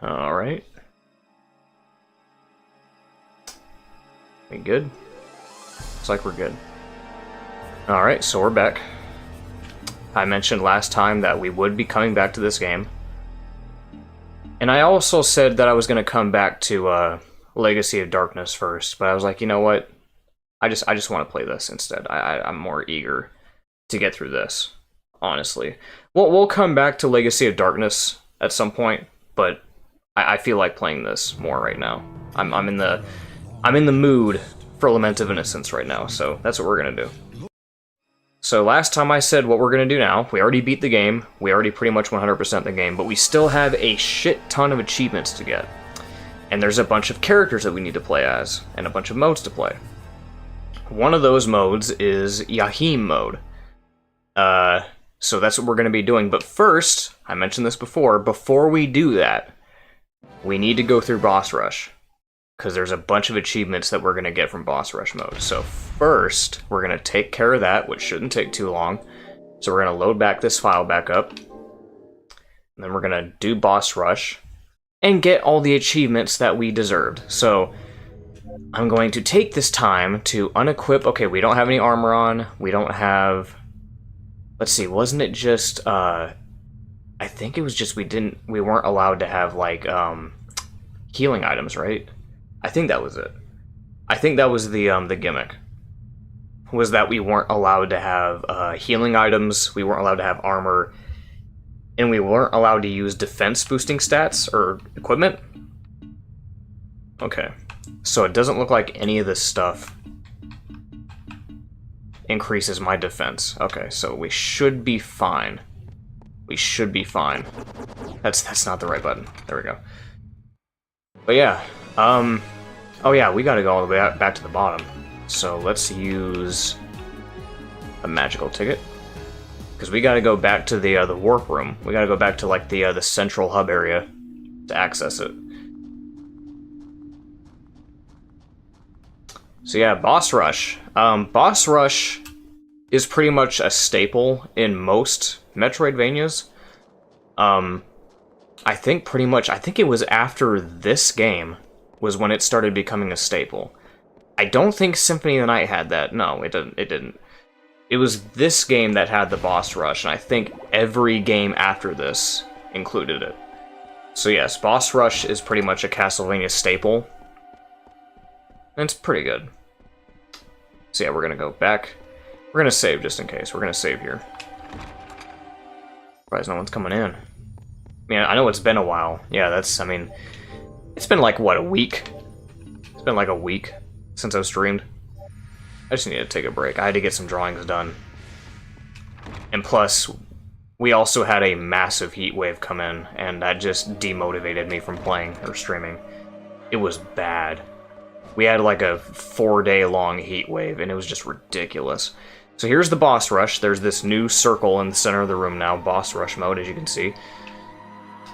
Alright. We good? Looks like we're good. Alright, so we're back. I mentioned last time that we would be coming back to this game. And I also said that I was going to come back to Legacy of Darkness first, but I was like, you know what? I just want to play this instead. I'm more eager to get through this, honestly. We'll come back to Legacy of Darkness at some point, but I feel like playing this more right now. I'm in the mood for Lament of Innocence right now, so that's what we're gonna do. So last time I said what we're gonna do now. We already beat the game. We already pretty much 100% the game, but we still have a shit ton of achievements to get. And there's a bunch of characters that we need to play as, and a bunch of modes to play. One of those modes is Yahim mode. So that's what we're gonna be doing, but first, I mentioned this before we do that, we need to go through Boss Rush, because there's a bunch of achievements that we're going to get from Boss Rush mode. So first, we're going to take care of that, which shouldn't take too long. So we're going to load back this file back up, and then we're going to do Boss Rush, and get all the achievements that we deserved. So I'm going to take this time to unequip. Okay, we don't have any armor on. We don't have... Let's see, wasn't it just... I think it was just we weren't allowed to have, like, healing items, right? I think that was it. I think that was the gimmick. Was that we weren't allowed to have healing items, we weren't allowed to have armor, and we weren't allowed to use defense boosting stats or equipment? Okay. So it doesn't look like any of this stuff increases my defense. Okay, so we should be fine. We should be fine. That's not the right button. There we go. But yeah, oh yeah, we gotta go all the way back to the bottom. So let's use a magical ticket, because we gotta go back to the warp room. We gotta go back to like the central hub area to access it. So yeah, Boss Rush. Boss Rush is pretty much a staple in most Metroidvanias. I think it was after this game was when it started becoming a staple. I don't think Symphony of the Night had that. No, it didn't. It was this game that had the Boss Rush, and I think every game after this included it. So yes, Boss Rush is pretty much a Castlevania staple. And it's pretty good. So yeah, we're gonna go back. We're gonna save just in case. We're gonna save here. Surprised no one's coming in. I mean, I know it's been a while. Yeah, I mean, it's been like, what, a week? It's been like a week since I've streamed. I just need to take a break. I had to get some drawings done. And plus, we also had a massive heat wave come in, and that just demotivated me from playing or streaming. It was bad. We had like a 4-day-long heat wave, and it was just ridiculous. So here's the Boss Rush. There's this new circle in the center of the room now, Boss Rush mode, as you can see.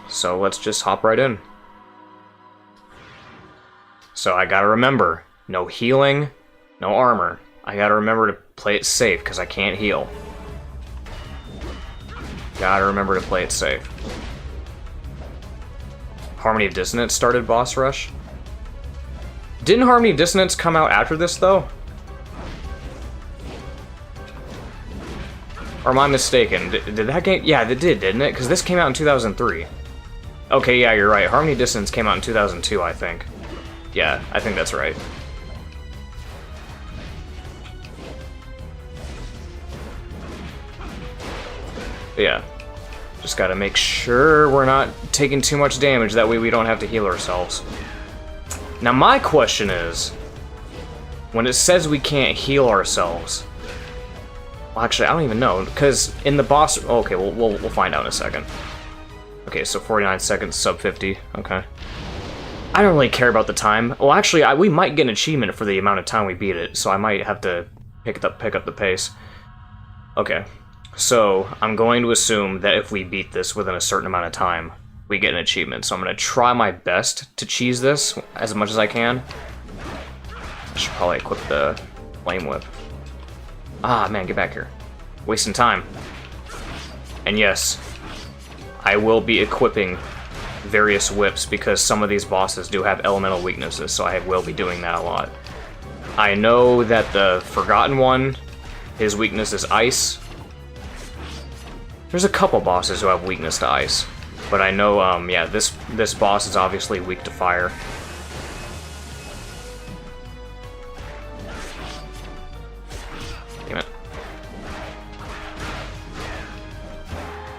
So let's just hop right in. So I gotta remember, no healing, no armor. I gotta remember to play it safe, because I can't heal. Gotta remember to play it safe. Harmony of Dissonance started Boss Rush. Didn't Harmony of Dissonance come out after this, though? Or am I mistaken? Did that game... Yeah, it did, didn't it? Because this came out in 2003. Okay, yeah, you're right. Harmony of Dissonance came out in 2002, I think. Yeah, I think that's right. But yeah. Just gotta make sure we're not taking too much damage, that way we don't have to heal ourselves. Now my question is, when it says we can't heal ourselves... Well, actually, I don't even know, because in the boss... Okay, we'll find out in a second. Okay, so 49 seconds, sub 50, okay. I don't really care about the time. Well, actually, we might get an achievement for the amount of time we beat it, so I might have to pick up the pace. Okay, so I'm going to assume that if we beat this within a certain amount of time, we get an achievement. So I'm going to try my best to cheese this as much as I can. I should probably equip the Flame Whip. Ah, man, get back here. Wasting time. And yes, I will be equipping various whips because some of these bosses do have elemental weaknesses, so I will be doing that a lot. I know that the Forgotten one, his weakness is ice. There's a couple bosses who have weakness to ice, but I know, yeah, this boss is obviously weak to fire. Damn it.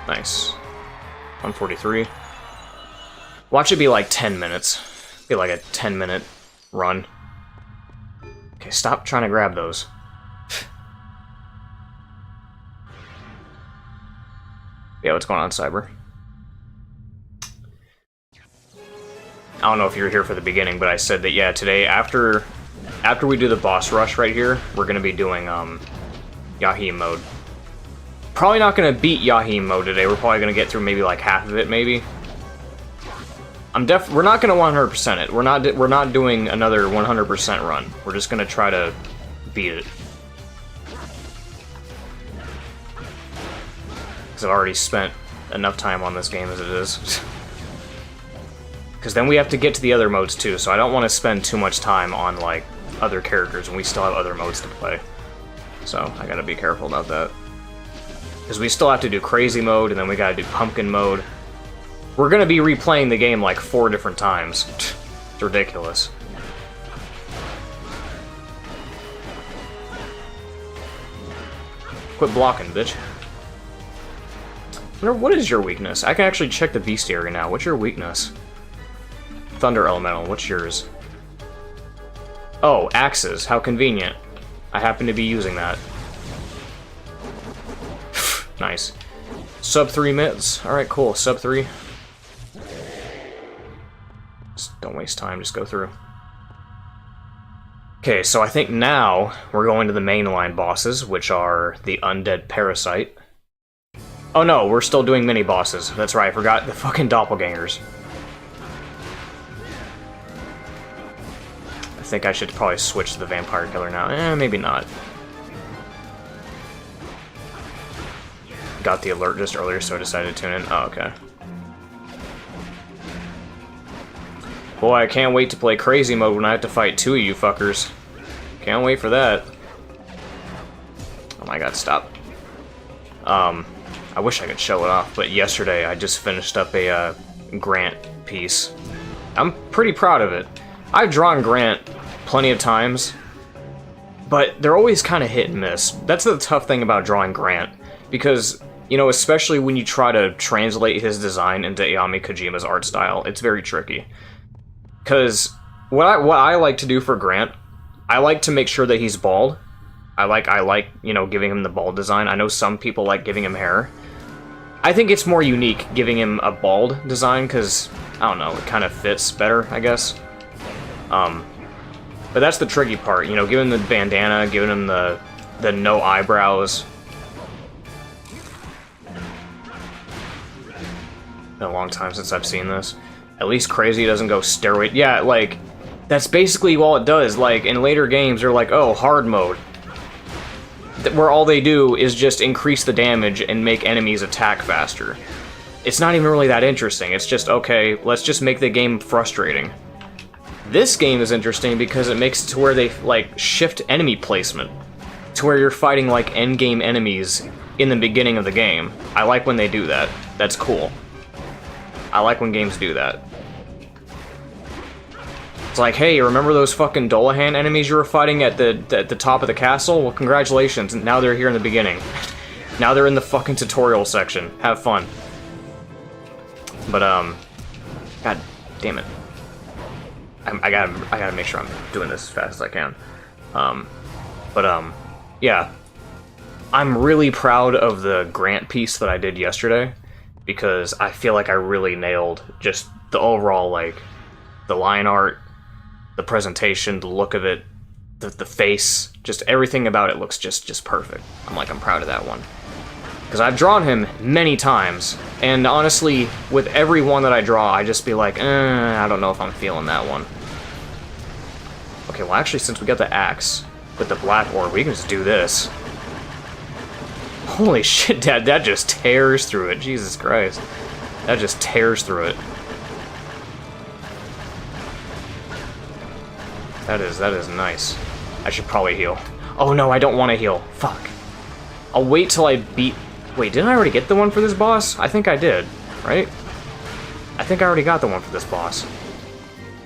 Nice. 143. Watch it be like 10 minutes. Be like a 10-minute run. Okay, stop trying to grab those. Yeah, what's going on, Cyber? I don't know if you were here for the beginning, but I said that, yeah, today, after we do the boss rush right here, we're going to be doing Yahim mode. Probably not going to beat Yahim mode today. We're probably going to get through maybe like half of it, maybe. We're not going to 100% it. We're not doing another 100% run. We're just going to try to beat it. Because I've already spent enough time on this game as it is. Because then we have to get to the other modes too, so I don't want to spend too much time on like other characters when we still have other modes to play. So I gotta be careful about that. Because we still have to do crazy mode, and then we gotta do pumpkin mode. We're gonna be replaying the game like 4 different times. It's ridiculous. Quit blocking, bitch. What is your weakness? I can actually check the bestiary now. What's your weakness? Thunder Elemental, what's yours? Oh, axes. How convenient. I happen to be using that. Nice. Sub 3 mids. Alright, cool. Sub 3. Just don't waste time, just go through. Okay, so I think now we're going to the mainline bosses, which are the Undead Parasite. Oh no, we're still doing mini bosses. That's right, I forgot the fucking doppelgangers. I think I should probably switch to the Vampire Killer now. Maybe not. Got the alert just earlier, so I decided to tune in. Oh, okay. Boy, I can't wait to play crazy mode when I have to fight 2 of you fuckers. Can't wait for that. Oh my god, stop. I wish I could show it off, but yesterday I just finished up a Grant piece. I'm pretty proud of it. I've drawn Grant plenty of times, but they're always kind of hit and miss. That's the tough thing about drawing Grant, because, you know, especially when you try to translate his design into Ayami Kojima's art style, it's very tricky. Because what I like to do for Grant, I like to make sure that he's bald. I like, you know, giving him the bald design. I know some people like giving him hair. I think it's more unique giving him a bald design, because, I don't know, it kind of fits better, I guess. But that's the tricky part, you know, giving him the bandana, giving him the no eyebrows. Been a long time since I've seen this. At least Crazy doesn't go steroid. Yeah, like, that's basically all it does. Like, in later games, they're like, oh, hard mode. Where all they do is just increase the damage and make enemies attack faster. It's not even really that interesting. It's just, okay, let's just make the game frustrating. This game is interesting because it makes it to where they, like, shift enemy placement. To where you're fighting, like, endgame enemies in the beginning of the game. I like when they do that. That's cool. I like when games do that. It's like, hey, remember those fucking Dolahan enemies you were fighting at the top of the castle? Well, congratulations, now they're here in the beginning. Now they're in the fucking tutorial section. Have fun. But, god damn it. I gotta make sure I'm doing this as fast as I can. Yeah. I'm really proud of the Grant piece that I did yesterday, because I feel like I really nailed just the overall, like, the line art, the presentation, the look of it, the face, just everything about it looks just perfect. I'm proud of that one. Because I've drawn him many times, and honestly, with every one that I draw, I just be like, I don't know if I'm feeling that one. Okay, well actually, since we got the axe with the black orb, we can just do this. Holy shit, Dad, that just tears through it. Jesus Christ. That just tears through it. That is nice. I should probably heal. Oh no, I don't want to heal. Fuck. I'll wait till I beat... Wait, didn't I already get the one for this boss? I think I did, right? I think I already got the one for this boss.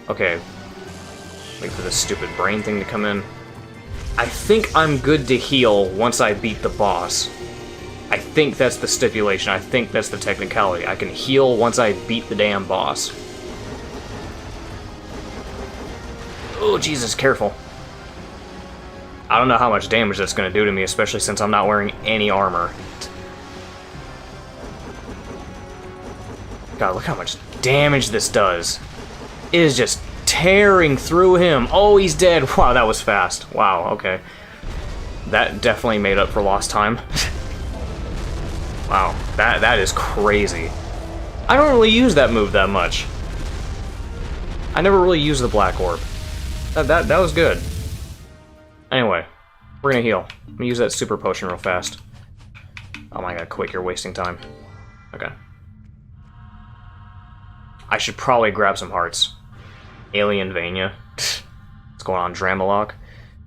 Okay. Wait for this stupid brain thing to come in. I think I'm good to heal once I beat the boss. I think that's the stipulation. I think that's the technicality. I can heal once I beat the damn boss. Oh, Jesus, careful. I don't know how much damage that's going to do to me, especially since I'm not wearing any armor. God, look how much damage this does. It is just tearing through him. Oh, he's dead. Wow, that was fast. Wow, okay. That definitely made up for lost time. Wow, that is crazy. I don't really use that move that much. I never really used the black orb. That was good. Anyway, we're gonna heal. I'm gonna use that super potion real fast. Oh my god, quick, you're wasting time. Okay. I should probably grab some hearts. Alienvania. What's going on, Dramalok?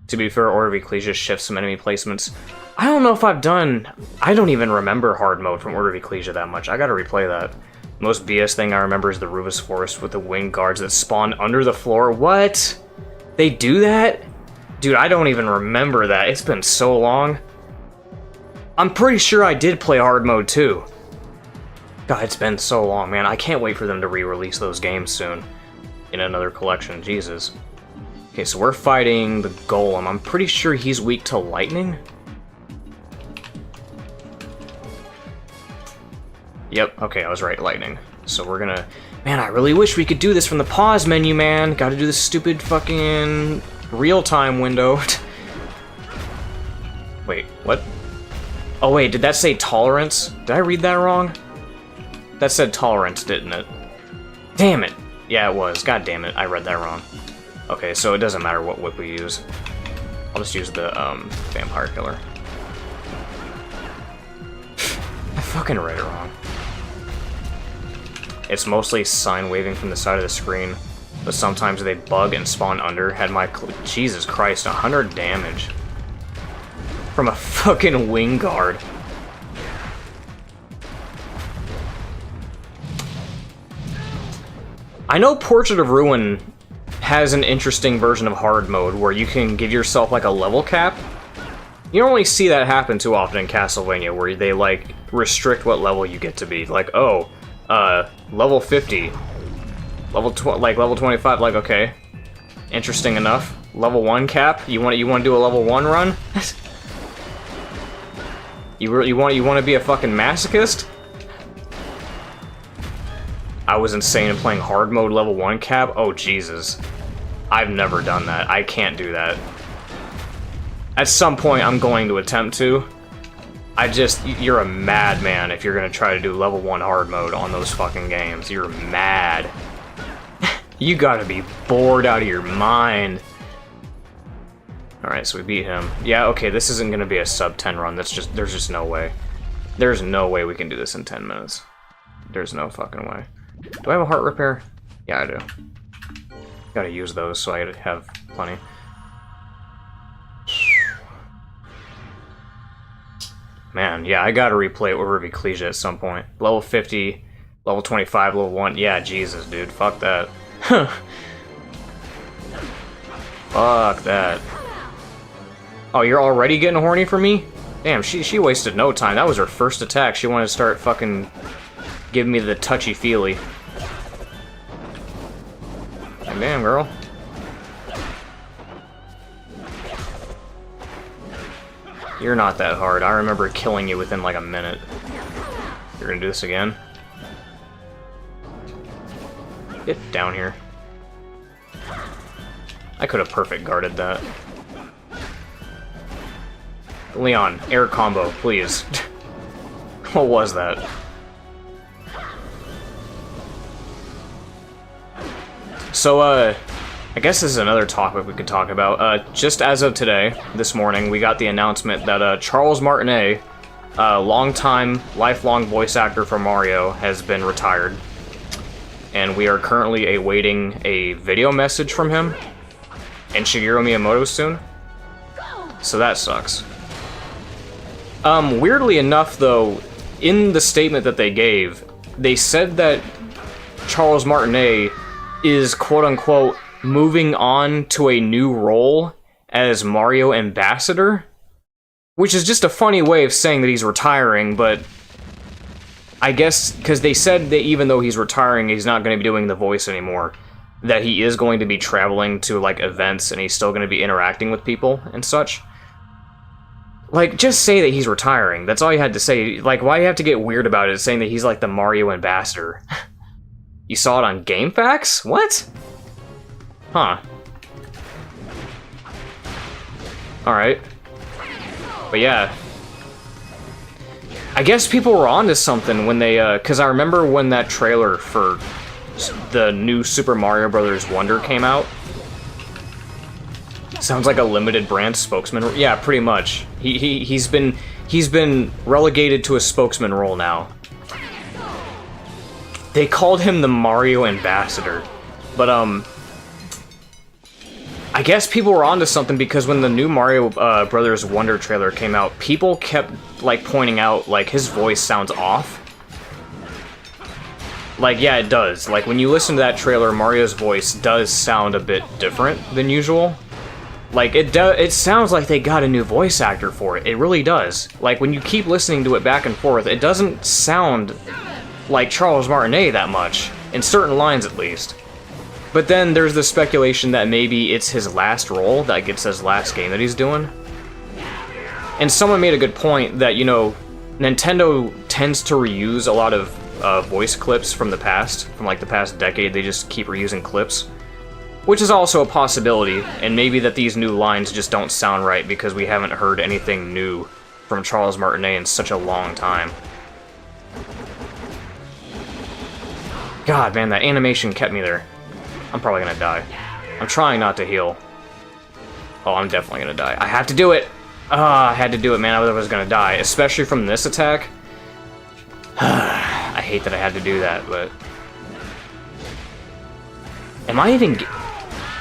To be fair, Order of Ecclesia shifts some enemy placements. I don't know if I've done... I don't even remember hard mode from Order of Ecclesia that much. I gotta replay that. Most BS thing I remember is the Ruvus Forest with the winged guards that spawn under the floor. What? They do that? Dude, I don't even remember that. It's been so long. I'm pretty sure I did play hard mode too. God, it's been so long, man. I can't wait for them to re-release those games soon. In another collection, Jesus. Okay, so we're fighting the Golem. I'm pretty sure he's weak to lightning. Yep, okay, I was right, lightning. So we're gonna... Man, I really wish we could do this from the pause menu, man. Gotta do this stupid fucking real-time window. Wait, what? Oh wait, did that say tolerance? Did I read that wrong? That said tolerance, didn't it? Damn it! Yeah, it was. God damn it, I read that wrong. Okay, so it doesn't matter what whip we use. I'll just use the, vampire killer. I fucking read it wrong. It's mostly sign waving from the side of the screen, but sometimes they bug and spawn under. Had my... Jesus Christ, 100 damage. From a fucking wing guard. I know Portrait of Ruin has an interesting version of hard mode where you can give yourself like a level cap. You don't really see that happen too often in Castlevania, where they like restrict what level you get to be. Like, oh, level 50, level 25. Like, okay, interesting enough. Level 1 cap. You want to do a level 1 run? You want to be a fucking masochist? I was insane in playing hard mode level 1 cap. Oh Jesus, I've never done that. I can't do that. At some point, I'm going to attempt to. You're a madman if you're gonna try to do level 1 hard mode on those fucking games. You're mad. You gotta be bored out of your mind. Alright, so we beat him. Yeah, okay, this isn't gonna be a sub 10 run. There's just no way. There's no way we can do this in 10 minutes. There's no fucking way. Do I have a heart repair? Yeah, I do. Gotta use those so I have plenty. Man, yeah, I gotta replay Order of Ecclesia at some point. Level 50, level 25, level 1. Yeah, Jesus, dude. Fuck that. Fuck that. Oh, you're already getting horny for me? Damn, she wasted no time. That was her first attack. She wanted to start fucking giving me the touchy-feely. Like, damn, girl. You're not that hard. I remember killing you within like a minute. You're gonna do this again? Get down here. I could have perfect guarded that. Leon, air combo, please. What was that? So, I guess this is another topic we could talk about. Just as of today, this morning, we got the announcement that Charles Martinet, longtime, lifelong voice actor for Mario, has been retired. And we are currently awaiting a video message from him. and Shigeru Miyamoto soon. So that sucks. Weirdly enough, though, in the statement that they gave, they said that Charles Martinet is, quote-unquote, moving on to a new role as Mario Ambassador, which is just a funny way of saying that he's retiring, but I guess, because they said that even though he's retiring, he's not going to be doing the voice anymore, that he is going to be traveling to, like, events, and he's still going to be interacting with people and such. Like, just say that he's retiring. That's all you had to say. Like, why do you have to get weird about it, saying that he's, like, the Mario Ambassador? You saw it on GameFAQs? What? Huh. Alright. But yeah. I guess people were onto something when they, because I remember when that trailer for the new Super Mario Bros. Wonder came out. Sounds like a limited brand spokesman. Yeah, pretty much. He's been relegated to a spokesman role now. They called him the Mario Ambassador, but I guess people were onto something because when the new Mario Brothers Wonder trailer came out, people kept like pointing out like his voice sounds off. Like, yeah, it does. Like when you listen to that trailer, Mario's voice does sound a bit different than usual. Like, it sounds like they got a new voice actor for it. It really does. Like, when you keep listening to it back and forth, it doesn't sound like Charles Martinet that much. In certain lines, at least. But then there's the speculation that maybe it's his last role, that it's his last game that he's doing. And someone made a good point that, you know, Nintendo tends to reuse a lot of voice clips from the past. From, like, the past decade, they just keep reusing clips. Which is also a possibility, and maybe that these new lines just don't sound right because we haven't heard anything new from Charles Martinet in such a long time. God, man, that animation kept me there. I'm probably gonna die. I'm trying not to heal. Oh, I'm definitely gonna die. I have to do it! Ah, I had to do it, man, otherwise I was gonna die. Especially from this attack. I hate that I had to do that, but... Am I even...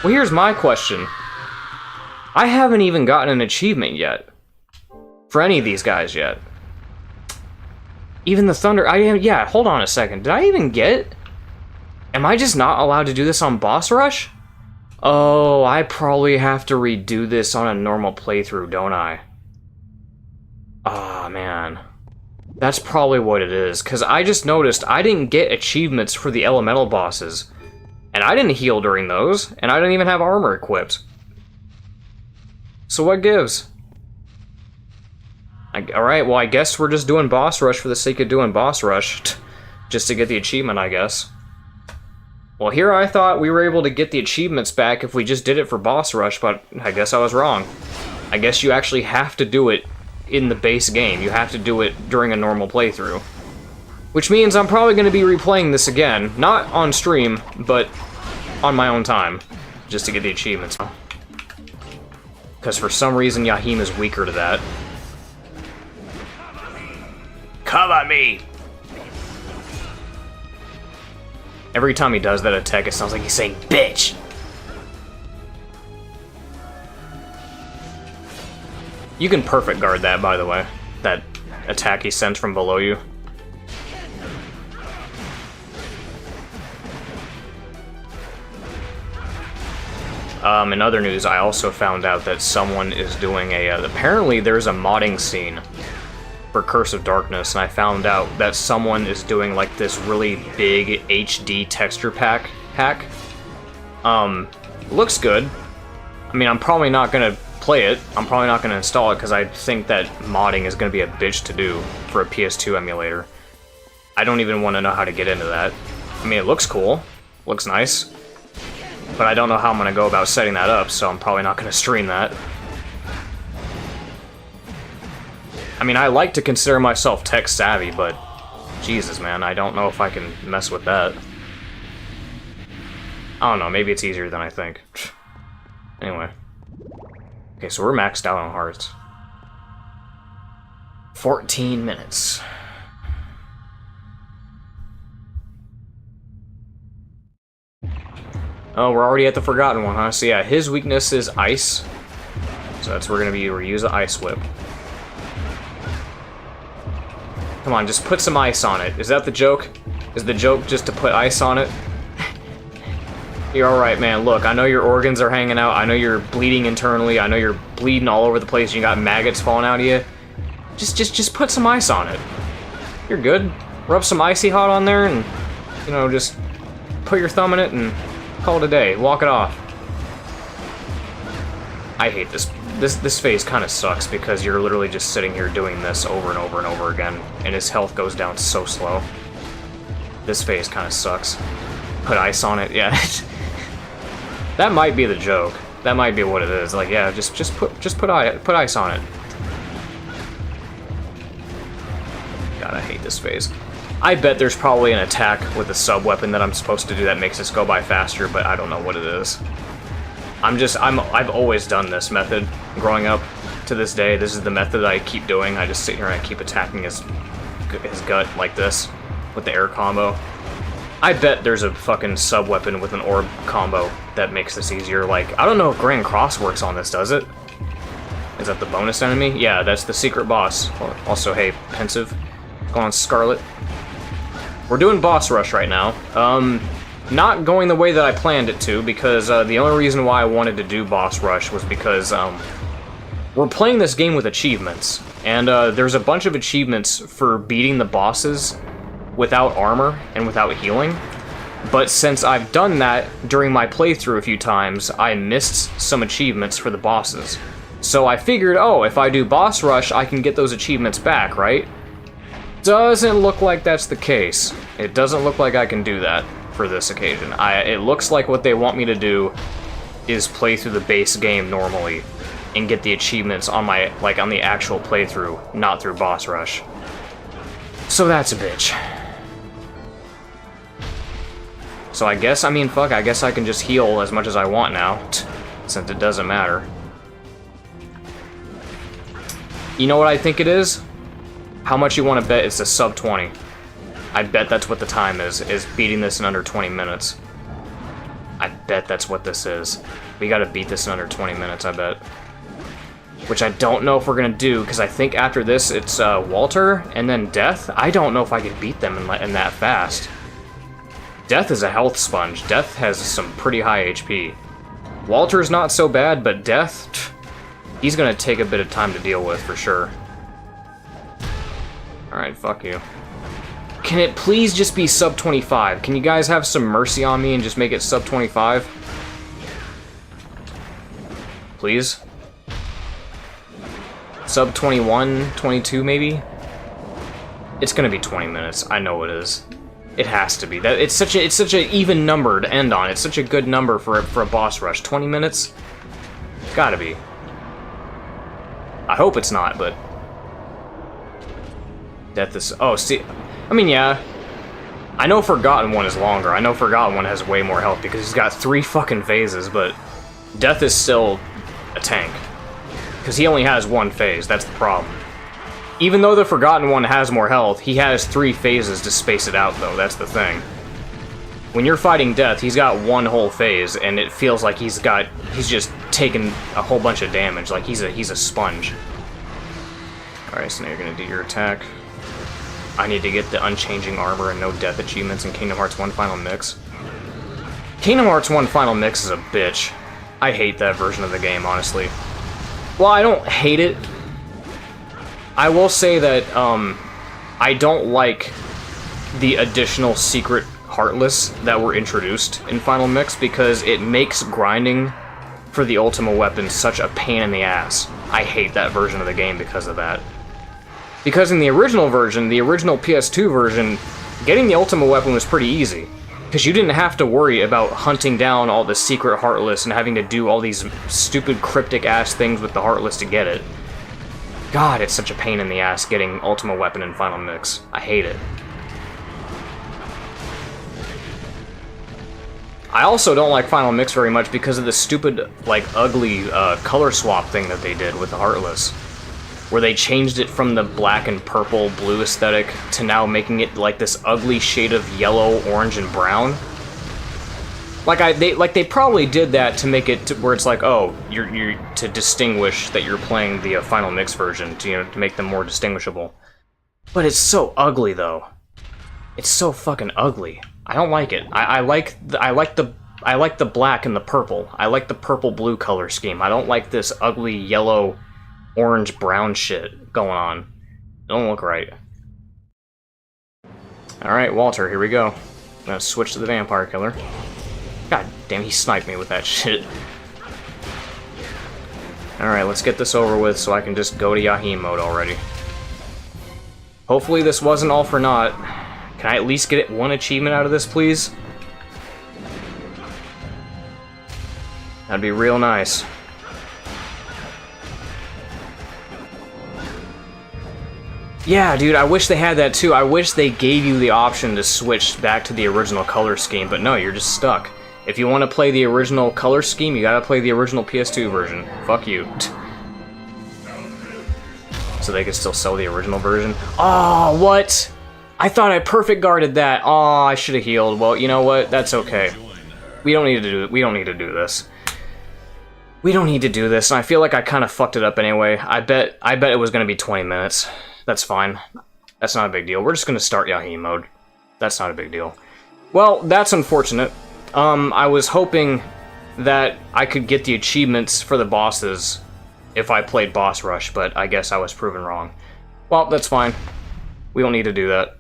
Well, here's my question. I haven't even gotten an achievement yet. For any of these guys yet. Even the Thunder... Yeah, hold on a second. Did I even get... Am I just not allowed to do this on Boss Rush? Oh, I probably have to redo this on a normal playthrough, don't I? Ah, man. That's probably what it is, because I just noticed I didn't get achievements for the elemental bosses. And I didn't heal during those, and I didn't even have armor equipped. So what gives? Alright, well I guess we're just doing Boss Rush for the sake of doing Boss Rush. Just to get the achievement, I guess. Well, here I thought we were able to get the achievements back if we just did it for Boss Rush, but I guess I was wrong. I guess you actually have to do it in the base game. You have to do it during a normal playthrough. Which means I'm probably going to be replaying this again. Not on stream, but on my own time. Just to get the achievements. Because for some reason, Yahim is weaker to that. Come at me! Every time he does that attack, it sounds like he's saying, bitch! You can perfect guard that, by the way. That attack he sends from below you. In other news, I also found out that someone is doing a... apparently there's a modding scene for Curse of Darkness, and I found out that someone is doing like this really big HD texture pack hack. Looks good. I mean, I'm probably not gonna play it. I'm probably not gonna install it because I think that modding is gonna be a bitch to do for a PS2 emulator. I don't even want to know how to get into that. I mean, it looks cool. Looks nice. But I don't know how I'm gonna go about setting that up, so I'm probably not gonna stream that. I mean, I like to consider myself tech savvy, but Jesus, man, I don't know if I can mess with that. I don't know, maybe it's easier than I think. Anyway. Okay, so we're maxed out on hearts. 14 minutes. Oh, we're already at the Forgotten one, huh? So yeah, his weakness is ice. So that's where we're gonna be, we'll use the Ice Whip. Come on, just put some ice on it. Is that the joke? Is the joke just to put ice on it? You're alright, man. Look, I know your organs are hanging out. I know you're bleeding internally. I know you're bleeding all over the place. You got maggots falling out of you. Just put some ice on it. You're good. Rub some Icy Hot on there and, you know, just put your thumb in it and call it a day. Walk it off. I hate this. This phase kind of sucks because you're literally just sitting here doing this over and over and over again, and his health goes down so slow. This phase kind of sucks. Put ice on it, yeah. That might be the joke. That might be what it is. Like, yeah, just put ice on it. God, I hate this phase. I bet there's probably an attack with a sub-weapon that I'm supposed to do that makes this go by faster, but I don't know what it is. I've always done this method growing up to this day. This is the method I keep doing. I just sit here and I keep attacking his gut like this with the air combo. I bet there's a fucking sub-weapon with an orb combo that makes this easier. Like, I don't know if Grand Cross works on this, does it? Is that the bonus enemy? Yeah, that's the secret boss. Also, hey, Pensive. Go on, Scarlet. We're doing boss rush right now. Not going the way that I planned it to, because the only reason why I wanted to do boss rush was because we're playing this game with achievements, and there's a bunch of achievements for beating the bosses without armor and without healing. But since I've done that during my playthrough a few times, I missed some achievements for the bosses. So I figured, oh, if I do boss rush, I can get those achievements back, right? Doesn't look like that's the case. It doesn't look like I can do that for this occasion. It looks like what they want me to do is play through the base game normally and get the achievements on my, like, on the actual playthrough, not through boss rush. So that's a bitch. So I guess, I mean, fuck, I guess I can just heal as much as I want now, since it doesn't matter. You know what I think it is? How much you want to bet it's a sub 20? I bet that's what the time is beating this in under 20 minutes. I bet that's what this is. We gotta beat this in under 20 minutes, I bet. Which I don't know if we're gonna do, because I think after this it's Walter and then Death. I don't know if I could beat them in that fast. Death is a health sponge. Death has some pretty high HP. Walter's not so bad, but Death, he's gonna take a bit of time to deal with for sure. Alright, fuck you. Can it please just be sub 25? Can you guys have some mercy on me and just make it sub 25? Please? Sub 21, 22 maybe? It's gonna be 20 minutes. I know it is. It has to be. That it's such an even number to end on. It's such a good number for a boss rush. 20 minutes? Gotta be. I hope it's not, but Death is... Oh, see... I mean, yeah. I know Forgotten One is longer. I know Forgotten One has way more health because he's got 3 fucking phases, but Death is still a tank. Because he only has 1 phase, that's the problem. Even though the Forgotten One has more health, he has 3 phases to space it out, though, that's the thing. When you're fighting Death, he's got 1 whole phase, and it feels like he's just taken a whole bunch of damage, like he's a sponge. Alright, so now you're gonna do your attack. I need to get the Unchanging Armor and no Death achievements in Kingdom Hearts 1 Final Mix. Kingdom Hearts 1 Final Mix is a bitch. I hate that version of the game, honestly. Well, I don't hate it. I will say that, I don't like the additional secret Heartless that were introduced in Final Mix because it makes grinding for the Ultima weapon such a pain in the ass. I hate that version of the game because of that. Because in the original version, the original PS2 version, getting the Ultima weapon was pretty easy. Because you didn't have to worry about hunting down all the secret Heartless and having to do all these stupid cryptic-ass things with the Heartless to get it. God, it's such a pain in the ass getting Ultima weapon in Final Mix. I hate it. I also don't like Final Mix very much because of the stupid, like, ugly color swap thing that they did with the Heartless. Where they changed it from the black and purple blue aesthetic to now making it like this ugly shade of yellow, orange, and brown. They probably did that to make it to where it's like, oh, you're to distinguish that you're playing the final mix version, to make them more distinguishable. But it's so ugly though. It's so fucking ugly. I don't like it. I like the black and the purple. I like the purple blue color scheme. I don't like this ugly yellow, orange brown shit going on. It don't look right. All right, Walter, here we go. I'm gonna switch to the vampire killer. God damn, he sniped me with that shit. Alright, let's get this over with so I can just go to Yahim mode already. Hopefully this wasn't all for naught. Can I at least get one achievement out of this, please? That'd be real nice. Yeah, dude, I wish they had that too. I wish they gave you the option to switch back to the original color scheme, but no, you're just stuck. If you want to play the original color scheme, you gotta play the original PS2 version. Fuck you. So they could still sell the original version. Oh, what? I thought I perfect guarded that. Oh, I should have healed. Well, you know what? That's okay. We don't need to do it. We don't need to do this. We don't need to do this, and I feel like I kind of fucked it up anyway. I bet it was gonna be 20 minutes. That's fine. That's not a big deal. We're just gonna start Yahim mode. That's not a big deal. Well, that's unfortunate. I was hoping that I could get the achievements for the bosses if I played Boss Rush, but I guess I was proven wrong. Well, that's fine. We don't need to do that.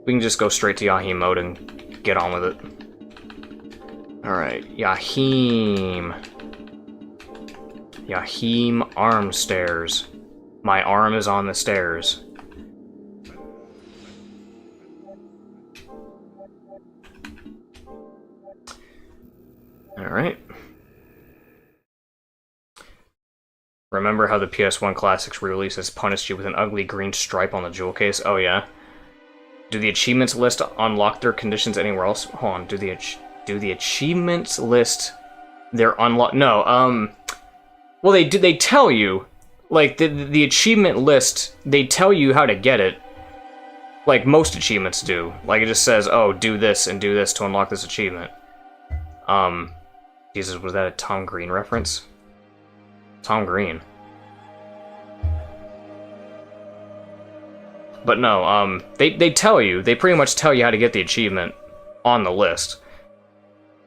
We can just go straight to Yahim mode and get on with it. Alright, Yahim. Yahim arm stairs. My arm is on the stairs. Alright. Remember how the PS1 Classics re-releases punished you with an ugly green stripe on the jewel case? Oh yeah. Do the achievements list unlock their conditions anywhere else? Hold on, do the achievements list their unlock? No, well they tell you, like the achievement list, they tell you how to get it. Like most achievements do. Like it just says, oh, do this and do this to unlock this achievement. Jesus, was that a Tom Green reference? Tom Green. But no, they tell you, they pretty much tell you how to get the achievement on the list.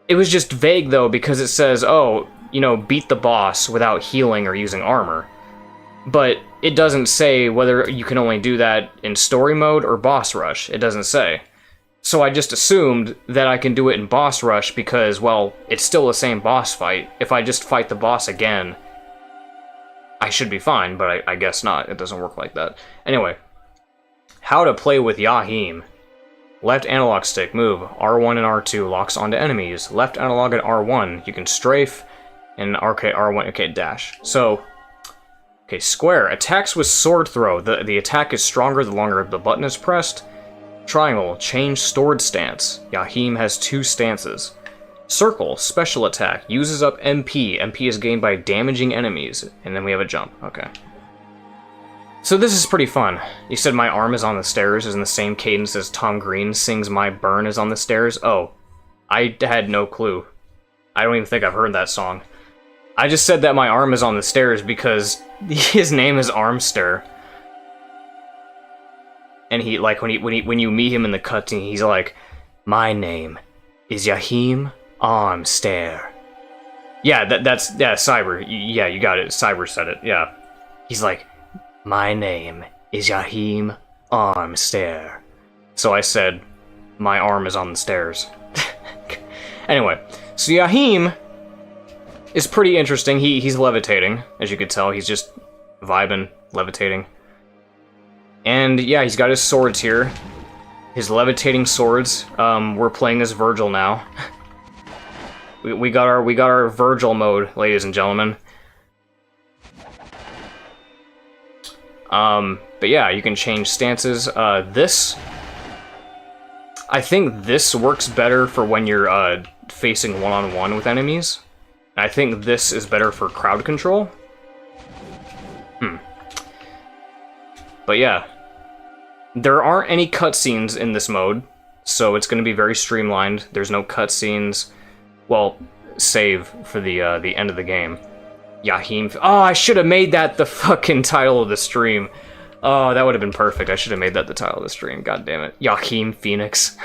It was just vague though, because it says, oh, beat the boss without healing or using armor. But it doesn't say whether you can only do that in story mode or boss rush. It doesn't say. So I just assumed that I can do it in boss rush because, well, it's still the same boss fight. If I just fight the boss again, I should be fine, but I guess not. It doesn't work like that. Anyway, how to play with Yahim. Left analog stick, move. R1 and R2 locks onto enemies. Left analog and R1, you can strafe, and R1, okay, dash. So, okay, square. Attacks with sword throw. The attack is stronger the longer the button is pressed. Triangle, change sword stance. Yahim has 2 stances. Circle, special attack, uses up MP. MP is gained by damaging enemies. And then we have a jump, okay. So this is pretty fun. You said My Arm is on the Stairs is in the same cadence as Tom Green sings My Burn is on the Stairs. Oh, I had no clue. I don't even think I've heard that song. I just said that My Arm is on the Stairs because his name is Armster. And he, like, when you meet him in the cutscene, he's like, my name is Yahim Armstair. Yeah, that's Cyber. Yeah, you got it. Cyber said it. Yeah, he's like, my name is Yahim Armstair. So I said, my arm is on the stairs. Anyway, so Yahim is pretty interesting. He's levitating, as you could tell. He's just vibing, levitating. And yeah, he's got his swords here. His levitating swords. We're playing as Virgil now. we got our Virgil mode, ladies and gentlemen. But yeah, you can change stances. I think this works better for when you're facing one-on-one with enemies. I think this is better for crowd control. But yeah, there aren't any cutscenes in this mode. so it's going to be very streamlined. There's no cutscenes. Well, save for the end of the game. Yahim. Oh, I should have made that the fucking title of the stream. Oh, that would have been perfect. I should have made that the title of the stream. God damn it. Yahim Phoenix.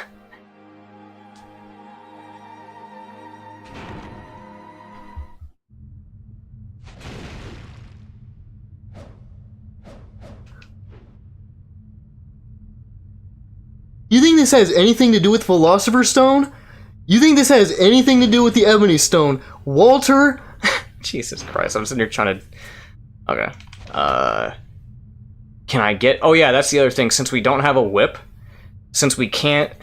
You think this has anything to do with Philosopher's Stone? You think this has anything to do with the Ebony Stone? Walter? Jesus Christ, I'm sitting here trying to... Okay. Can I get... Oh yeah, that's the other thing. Since we don't have a whip, since we can't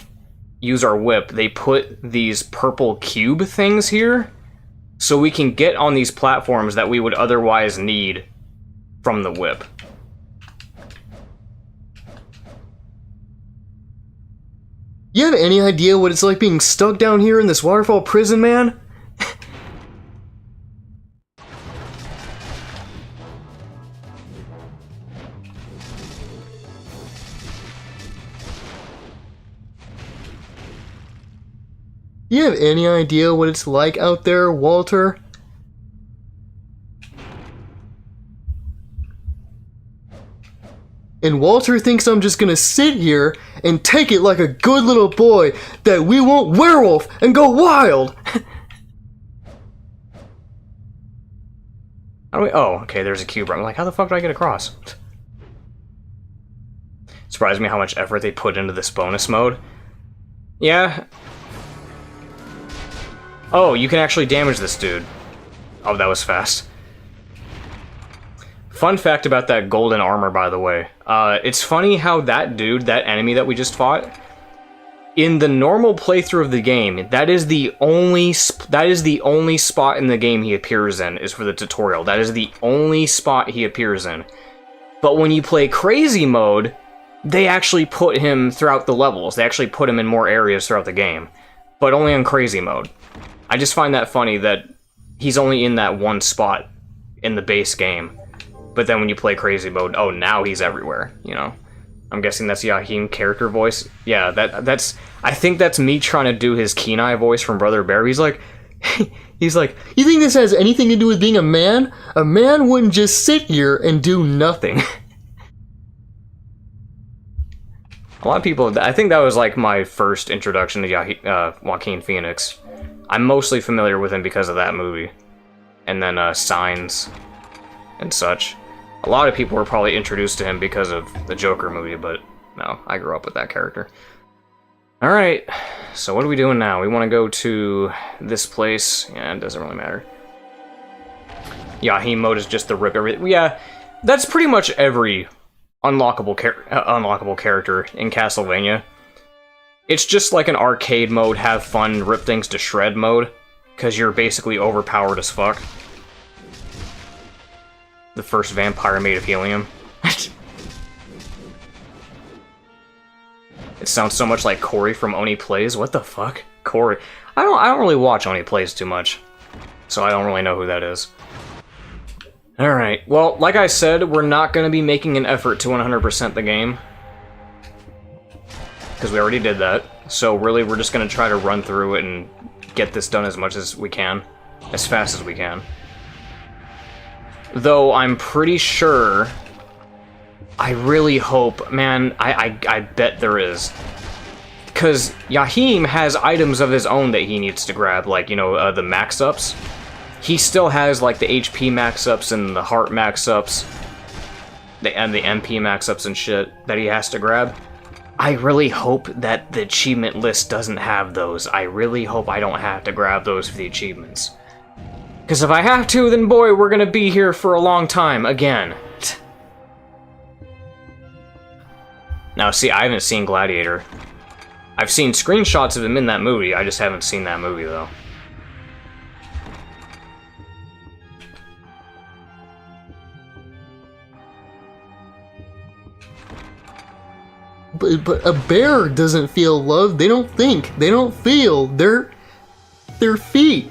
use our whip, they put these purple cube things here, so we can get on these platforms that we would otherwise need from the whip. You have any idea what it's like being stuck down here in this waterfall prison, man? You have any idea what it's like out there, Walter? And Walter thinks I'm just gonna sit here and take it like a good little boy that we won't werewolf and go wild! How do we... Oh, okay, there's a cube. I'm like, how the fuck do I get across? Surprised me how much effort they put into this bonus mode. Yeah. Oh, you can actually damage this dude. Oh, that was fast. Fun fact about that golden armor, by the way. It's funny how that dude, that enemy that we just fought, in the normal playthrough of the game, that is the only spot in the game he appears in, is for the tutorial. That is the only spot he appears in. But when you play crazy mode, they actually put him throughout the levels. They actually put him in more areas throughout the game. But only on crazy mode. I just find that funny that he's only in that one spot in the base game. But then when you play crazy mode, oh, now he's everywhere, you know? I'm guessing that's Yahim character voice. Yeah, that's... I think that's me trying to do his Kenai voice from Brother Bear. He's like... He's like, you think this has anything to do with being a man? A man wouldn't just sit here and do nothing. A lot of people... I think that was like my first introduction to Joaquin Phoenix. I'm mostly familiar with him because of that movie. And then Signs and such. A lot of people were probably introduced to him because of the Joker movie, but no, I grew up with that character. Alright, so what are we doing now? We want to go to this place. Yeah, it doesn't really matter. Yahim mode is just to rip everything. Yeah, that's pretty much every unlockable character in Castlevania. It's just like an arcade mode, have fun, rip things to shred mode, because you're basically overpowered as fuck. The first vampire made of helium. It sounds so much like Corey from Oni Plays. What the fuck? Corey. I don't really watch Oni Plays too much, so I don't really know who that is. Alright, well, like I said, we're not going to be making an effort to 100% the game. Because we already did that. So really, we're just going to try to run through it and get this done as much as we can. As fast as we can. Though I'm pretty sure... I really hope... Man, I bet there is. Because Yahim has items of his own that he needs to grab. Like, you know, the max-ups. He still has, like, the HP max-ups and the heart max-ups. And the MP max-ups and shit that he has to grab. I really hope that the achievement list doesn't have those. I really hope I don't have to grab those for the achievements. Because if I have to, then boy, we're gonna be here for a long time, again. Now, see, I haven't seen Gladiator. I've seen screenshots of him in that movie, I just haven't seen that movie, though. But a bear doesn't feel love. They don't think. They don't feel. They're their feet.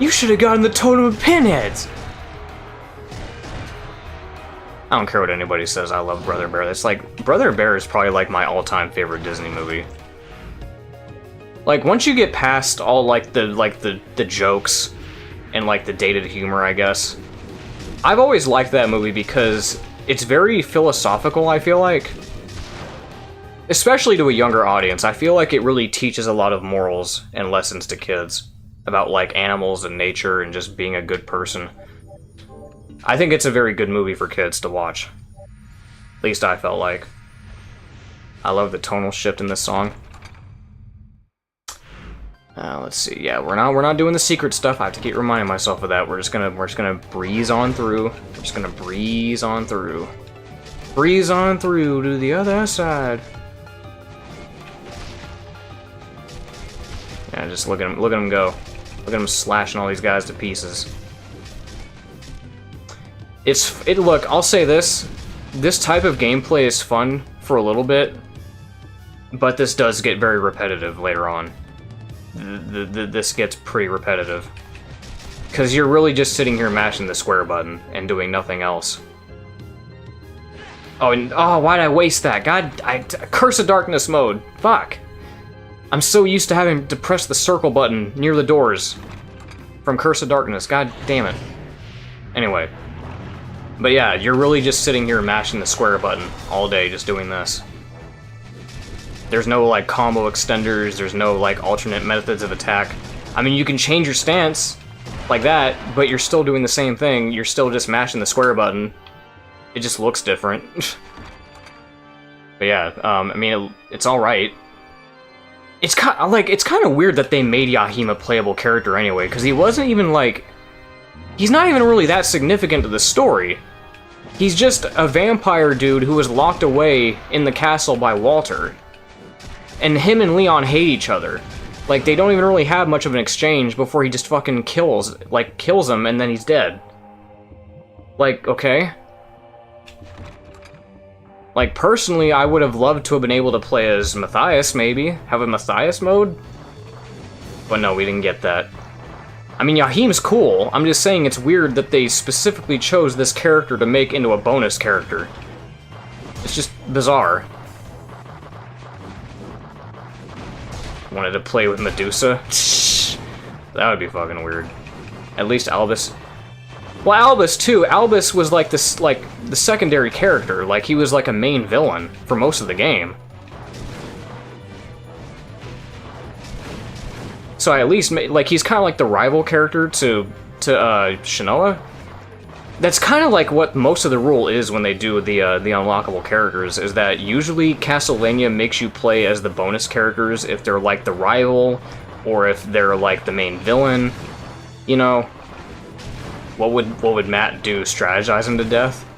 You should have gotten the totem of pinheads. I don't care what anybody says, I love Brother Bear. It's like, Brother Bear is probably like my all-time favorite Disney movie. Like, once you get past all like the jokes and like the dated humor, I guess. I've always liked that movie because it's very philosophical, I feel like. Especially to a younger audience. I feel like it really teaches a lot of morals and lessons to kids about like animals and nature and just being a good person. I think it's a very good movie for kids to watch. At least I felt like. I love the tonal shift in this song. Let's see. Yeah, we're not doing the secret stuff. I have to keep reminding myself of that. We're just gonna breeze on through. We're just gonna breeze on through. Breeze on through to the other side. Yeah, just look at him go. Look at him slashing all these guys to pieces. Look, I'll say this. This type of gameplay is fun for a little bit, but this does get very repetitive later on. This gets pretty repetitive. Because you're really just sitting here mashing the square button and doing nothing else. Oh, why'd I waste that? God, Curse of Darkness mode. Fuck. I'm so used to having to press the circle button near the doors from Curse of Darkness. God damn it. Anyway. But yeah, you're really just sitting here mashing the square button all day, just doing this. There's no, like, combo extenders, there's no, like, alternate methods of attack. I mean, you can change your stance like that, but you're still doing the same thing. You're still just mashing the square button. It just looks different. But yeah, I mean, it's alright. It's kind of weird that they made Yahim a playable character anyway, because he wasn't even, like... He's not even really that significant to the story. He's just a vampire dude who was locked away in the castle by Walter. And him and Leon hate each other. Like, they don't even really have much of an exchange before he just fucking kills him and then he's dead. Like, okay. Like, personally, I would have loved to have been able to play as Matthias, maybe. Have a Matthias mode? But no, we didn't get that. I mean, Yahim's cool. I'm just saying it's weird that they specifically chose this character to make into a bonus character. It's just bizarre. Wanted to play with Medusa? That would be fucking weird. At least Albus... Well, Albus, too. Albus was, like, this, like, the secondary character. Like, he was, like, a main villain for most of the game. So I at least, like, he's kind of like the rival character to Shinoa. That's kind of like what most of the rule is when they do the unlockable characters, is that usually Castlevania makes you play as the bonus characters if they're like the rival, or if they're like the main villain. You know, what would Matt do? Strategize him to death?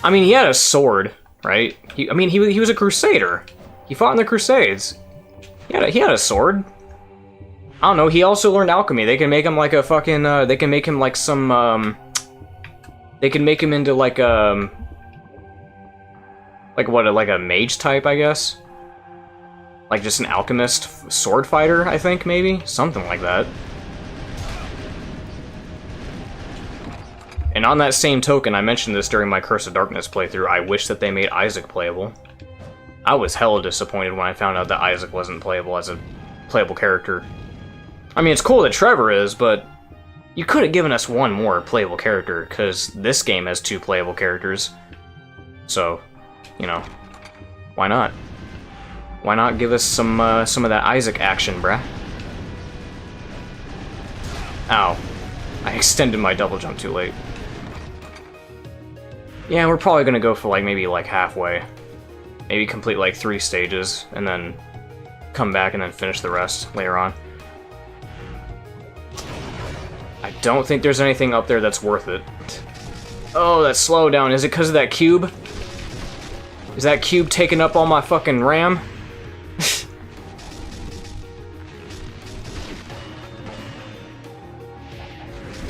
I mean, he had a sword, right? He was a crusader. He fought in the Crusades. He had a sword. I don't know, he also learned alchemy. They can make him like a fucking, they can make him like some, they can make him into like a mage type, I guess? Like just an alchemist sword fighter, I think, maybe? Something like that. And on that same token, I mentioned this during my Curse of Darkness playthrough, I wish that they made Isaac playable. I was hella disappointed when I found out that Isaac wasn't playable as a playable character. I mean, it's cool that Trevor is, but you could have given us one more playable character, because this game has 2 playable characters. So, you know, why not? Why not give us some of that Isaac action, bruh? Ow. I extended my double jump too late. Yeah, we're probably gonna go for like maybe like halfway. Maybe complete like 3 stages, and then come back and then finish the rest later on. I don't think there's anything up there that's worth it. Oh, that slowdown. Is it because of that cube? Is that cube taking up all my fucking RAM?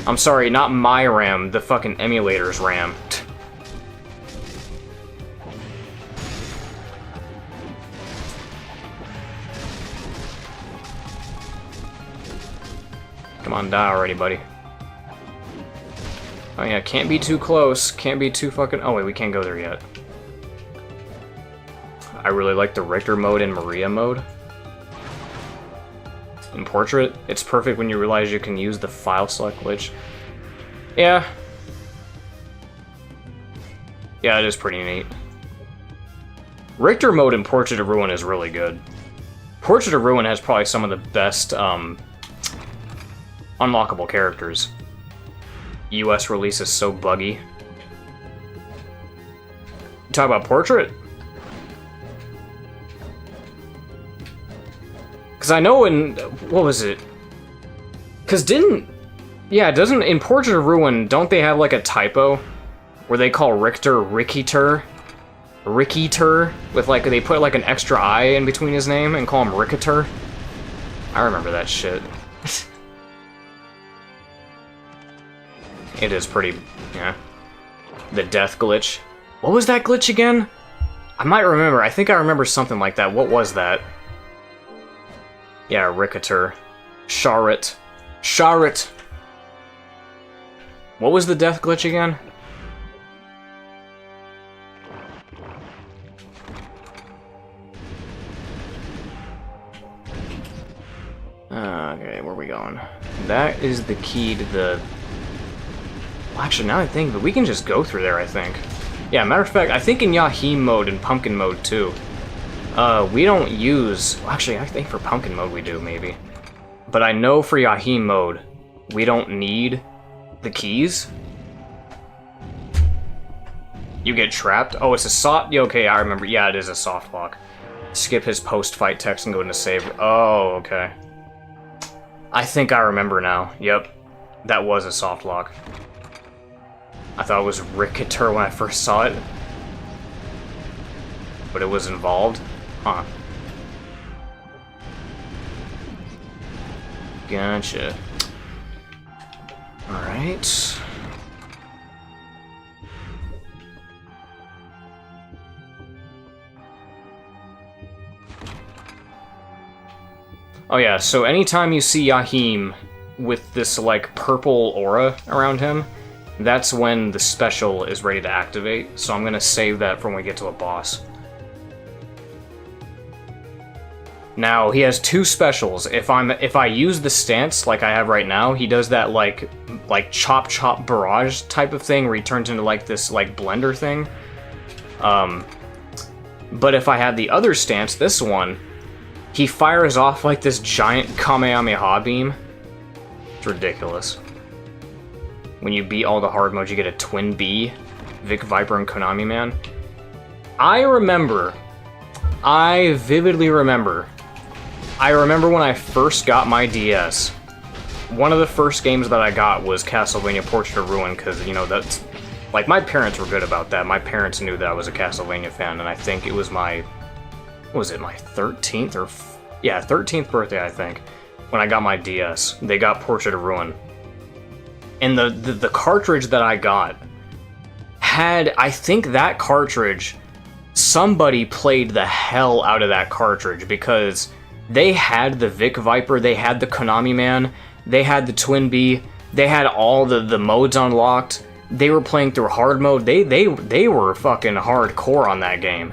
I'm sorry, not my RAM, the fucking emulator's RAM. Come on, die already, buddy. Oh yeah, can't be too close. Can't be too fucking... Oh wait, we can't go there yet. I really like the Richter mode and Maria mode. In Portrait, it's perfect when you realize you can use the file select glitch. Yeah. Yeah, it is pretty neat. Richter mode in Portrait of Ruin is really good. Portrait of Ruin has probably some of the best unlockable characters. US release is so buggy. You talk about Portrait? Because I know in... What was it? Because didn't... Yeah, doesn't... In Portrait of Ruin, don't they have like a typo? Where they call Richter Ricketer? Ricketer? With like... They put like an extra I in between his name and call him Ricketer? I remember that shit. It is pretty... Yeah. The death glitch. What was that glitch again? I might remember. I think I remember something like that. What was that? Yeah, Ricketer. Charlotte. Charlotte! What was the death glitch again? Okay, where are we going? That is the key to the... Well, actually, now I think, but we can just go through there, I think. Yeah, matter of fact, I think in Yahim mode and Pumpkin mode, too. We don't use... Well, actually, I think for Pumpkin mode we do, maybe. But I know for Yahim mode, we don't need the keys. You get trapped. Oh, it's a soft... Yeah, okay, I remember. Yeah, it is a soft lock. Skip his post-fight text and go into save. Oh, okay. I think I remember now. Yep. That was a soft lock. I thought it was Ricketer when I first saw it. But it was involved. Huh. Gotcha. Alright. Oh yeah, so anytime you see Yahim with this, like, purple aura around him, that's when the special is ready to activate, so I'm gonna save that for when we get to a boss. Now, he has two specials. If I use the stance like I have right now, he does that, like chop chop barrage type of thing where he turns into, like, this, like, blender thing. But if I had the other stance, this one, he fires off, like, this giant Kamehameha beam. It's ridiculous. When you beat all the hard modes, you get a Twin B, Vic Viper and Konami Man. I vividly remember when I first got my DS, one of the first games that I got was Castlevania Portrait of Ruin, because, you know, that's... Like, my parents were good about that. My parents knew that I was a Castlevania fan, and I think it was my... What was it, my 13th or... Yeah, 13th birthday, I think, when I got my DS. They got Portrait of Ruin. And the cartridge that I got had... I think that cartridge... Somebody played the hell out of that cartridge, because they had the Vic Viper, they had the Konami Man, they had the Twin B, they had all the modes unlocked, they were playing through hard mode, they were fucking hardcore on that game.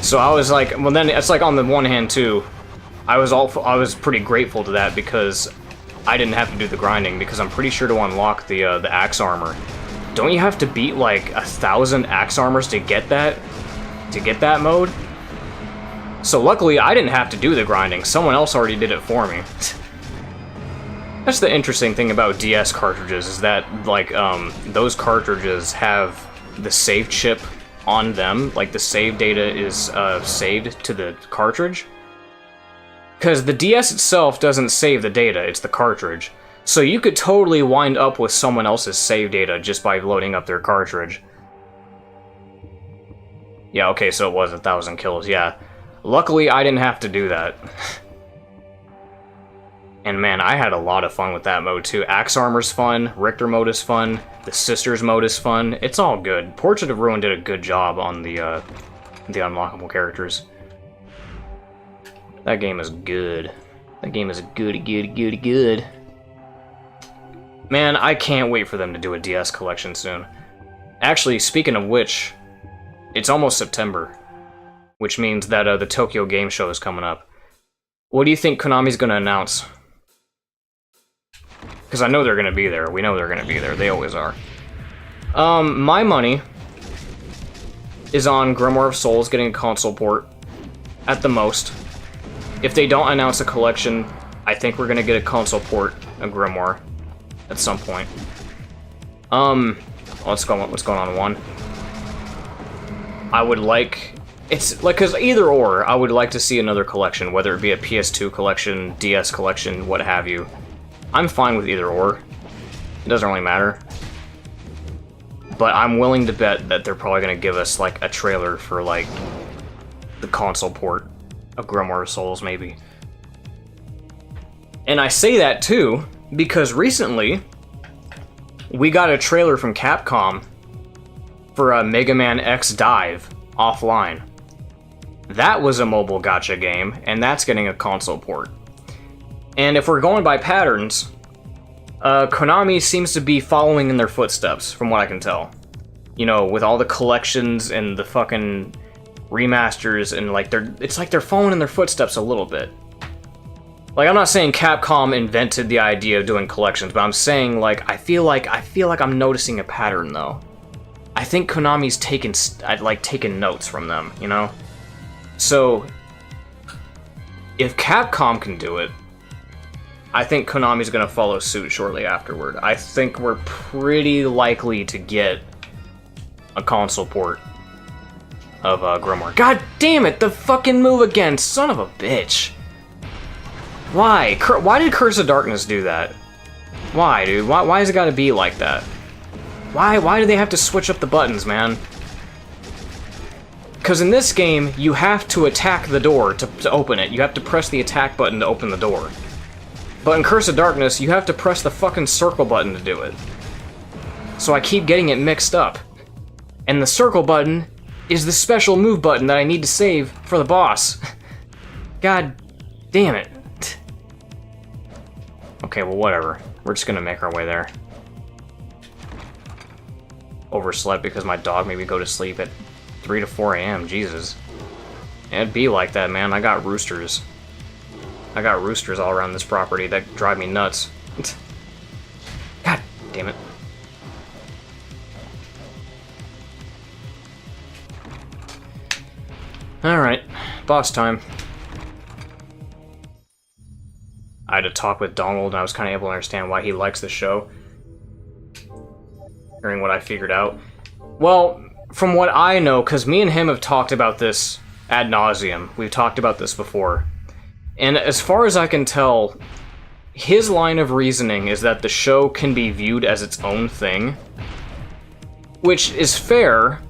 So I was like, well then, it's like on the one hand too, I was pretty grateful to that because I didn't have to do the grinding, because I'm pretty sure to unlock the axe armor, don't you have to beat like 1,000 axe armors to get that mode? So luckily I didn't have to do the grinding, someone else already did it for me. That's the interesting thing about DS cartridges, is that, like, those cartridges have the save chip on them, like the save data is saved to the cartridge. Because the DS itself doesn't save the data, it's the cartridge. So you could totally wind up with someone else's save data just by loading up their cartridge. Yeah, okay, so it was 1,000 kills, yeah. Luckily, I didn't have to do that. And man, I had a lot of fun with that mode too. Axe Armor's fun, Richter mode is fun, the Sisters mode is fun. It's all good. Portrait of Ruin did a good job on the unlockable characters. That game is good. That game is good. Man, I can't wait for them to do a DS collection soon. Actually, speaking of which, it's almost September, which means that the Tokyo Game Show is coming up. What do you think Konami's going to announce? Because I know they're going to be there. We know they're going to be there. They always are. My money is on Grimoire of Souls getting a console port, at the most. If they don't announce a collection, I think we're going to get a console port of Grimoire at some point. What's going on, one? I would like... It's like, because either or, I would like to see another collection, whether it be a PS2 collection, DS collection, what have you. I'm fine with either or. It doesn't really matter. But I'm willing to bet that they're probably going to give us, like, a trailer for, like, the console port of Grimoire of Souls, maybe. And I say that, too, because recently, we got a trailer from Capcom for a Mega Man X Dive offline. That was a mobile gacha game, and that's getting a console port. And if we're going by patterns, Konami seems to be following in their footsteps, from what I can tell. You know, with all the collections and the fucking remasters, and like it's like they're following in their footsteps a little bit. Like, I'm not saying Capcom invented the idea of doing collections, but I'm saying, like, I feel like I'm noticing a pattern, though. I think Konami's taken notes from them, you know? So, if Capcom can do it, I think Konami's gonna follow suit shortly afterward. I think we're pretty likely to get a console port of Grimoire. God damn it, the fucking move again, son of a bitch. Why? Why did Curse of Darkness do that? Why, dude? Why has it gotta be like that? Why do they have to switch up the buttons, man? Because in this game, you have to attack the door to open it. You have to press the attack button to open the door. But in Curse of Darkness, you have to press the fucking circle button to do it. So I keep getting it mixed up. And the circle button is the special move button that I need to save for the boss. God damn it. Okay, well, whatever. We're just gonna make our way there. Overslept because my dog made me go to sleep at 3 to 4 a.m. Jesus. It'd be like that, man. I got roosters. I got roosters all around this property that drive me nuts. God damn it. Alright, boss time. I had to talk with Donald, and I was kind of able to understand why he likes the show. Hearing what I figured out. Well, from what I know, because me and him have talked about this ad nauseum. We've talked about this before. And as far as I can tell, his line of reasoning is that the show can be viewed as its own thing. Which is fair,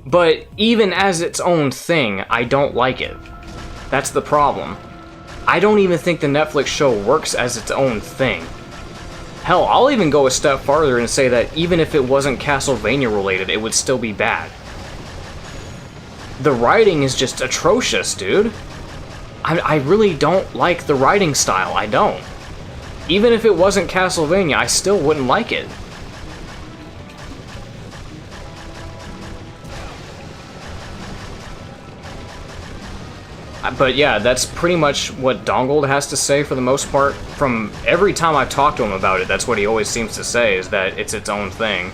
but even as its own thing, I don't like it. That's the problem. I don't even think the Netflix show works as its own thing. Hell, I'll even go a step farther and say that even if it wasn't Castlevania related, it would still be bad. The writing is just atrocious, dude. I really don't like the writing style, I don't. Even if it wasn't Castlevania, I still wouldn't like it. But yeah, that's pretty much what Dongold has to say for the most part. From every time I've talked to him about it, that's what he always seems to say, is that it's its own thing,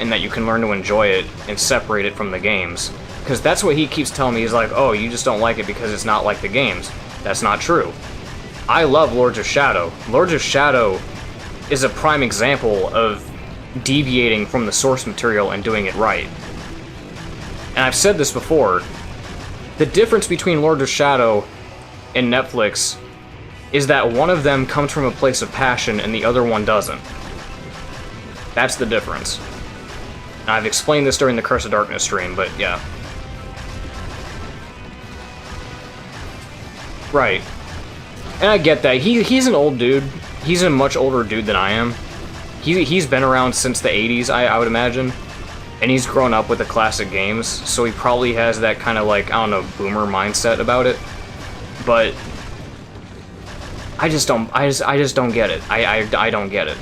and that you can learn to enjoy it and separate it from the games. Because that's what he keeps telling me. He's like, oh, you just don't like it because it's not like the games. That's not true. I love Lords of Shadow. Lords of Shadow is a prime example of deviating from the source material and doing it right. And I've said this before, the difference between Lords of Shadow and Netflix is that one of them comes from a place of passion and the other one doesn't. That's the difference. And I've explained this during the Curse of Darkness stream, but yeah. Right. And I get that. He's an old dude. He's a much older dude than I am. He's been around since the 80s, I would imagine. And he's grown up with the classic games, so he probably has that kind of, like, I don't know, boomer mindset about it. But I just don't get it. I don't get it.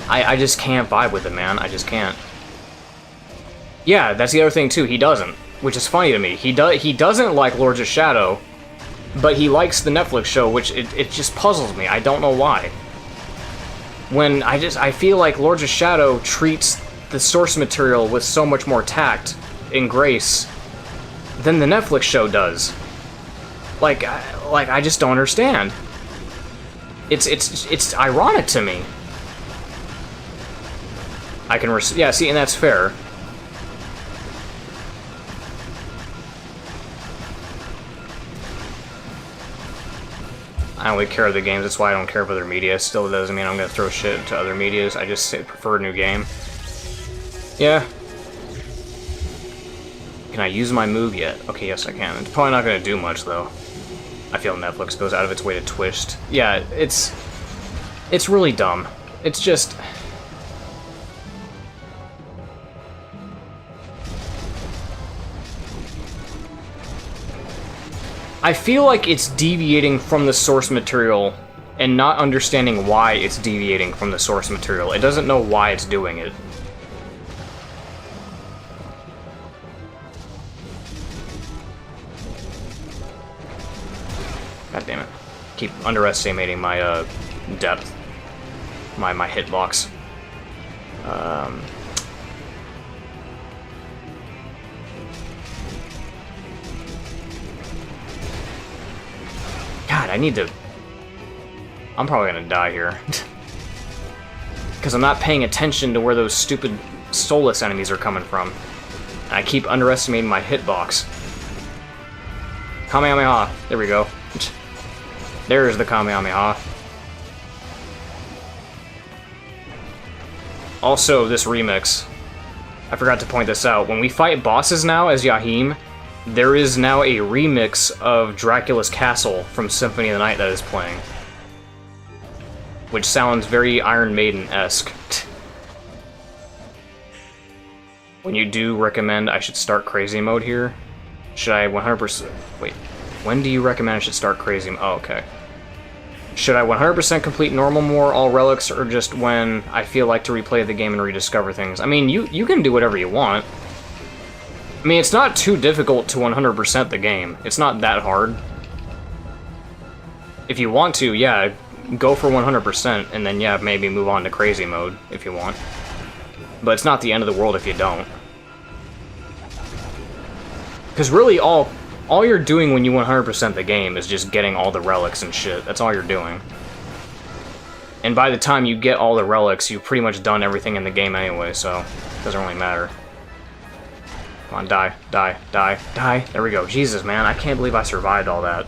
I just can't vibe with it, man. I just can't. Yeah, that's the other thing too. He doesn't, which is funny to me. He doesn't like Lords of Shadow, but he likes the Netflix show, which it just puzzles me. I don't know why. When I feel like Lords of Shadow treats the source material with so much more tact and grace than the Netflix show does. Like I just don't understand. It's ironic to me. I can yeah, see, and that's fair. I only care of the games, that's why I don't care of other media. Still doesn't mean I'm gonna throw shit into other medias. I just prefer a new game. Yeah. Can I use my move yet? Okay, yes I can. It's probably not gonna do much though. I feel Netflix goes out of its way to twist. Yeah, it's really dumb. It's just... I feel like it's deviating from the source material and not understanding why it's deviating from the source material. It doesn't know why it's doing it. God damn it. Keep underestimating my depth. My hitbox. God, I need to... I'm probably gonna die here. Because I'm not paying attention to where those stupid soulless enemies are coming from. And I keep underestimating my hitbox. Kamehameha. There we go. There's the Kamehameha. Also, this remix. I forgot to point this out. When we fight bosses now as Yahim, there is now a remix of Dracula's Castle from Symphony of the Night that is playing. Which sounds very Iron Maiden-esque. When you do recommend I should start Crazy Mode here, should I 100%... Wait, when do you recommend I should start Crazy Mode? Oh, okay. Should I 100% complete Normal More, all relics, or just when I feel like to replay the game and rediscover things? I mean, you can do whatever you want. I mean, it's not too difficult to 100% the game. It's not that hard. If you want to, yeah, go for 100%, and then, yeah, maybe move on to Crazy Mode, if you want. But it's not the end of the world if you don't. Because really, all you're doing when you 100% the game is just getting all the relics and shit. That's all you're doing. And by the time you get all the relics, you've pretty much done everything in the game anyway, so it doesn't really matter. Come on, die, die, die, die. There we go. Jesus, man, I can't believe I survived all that.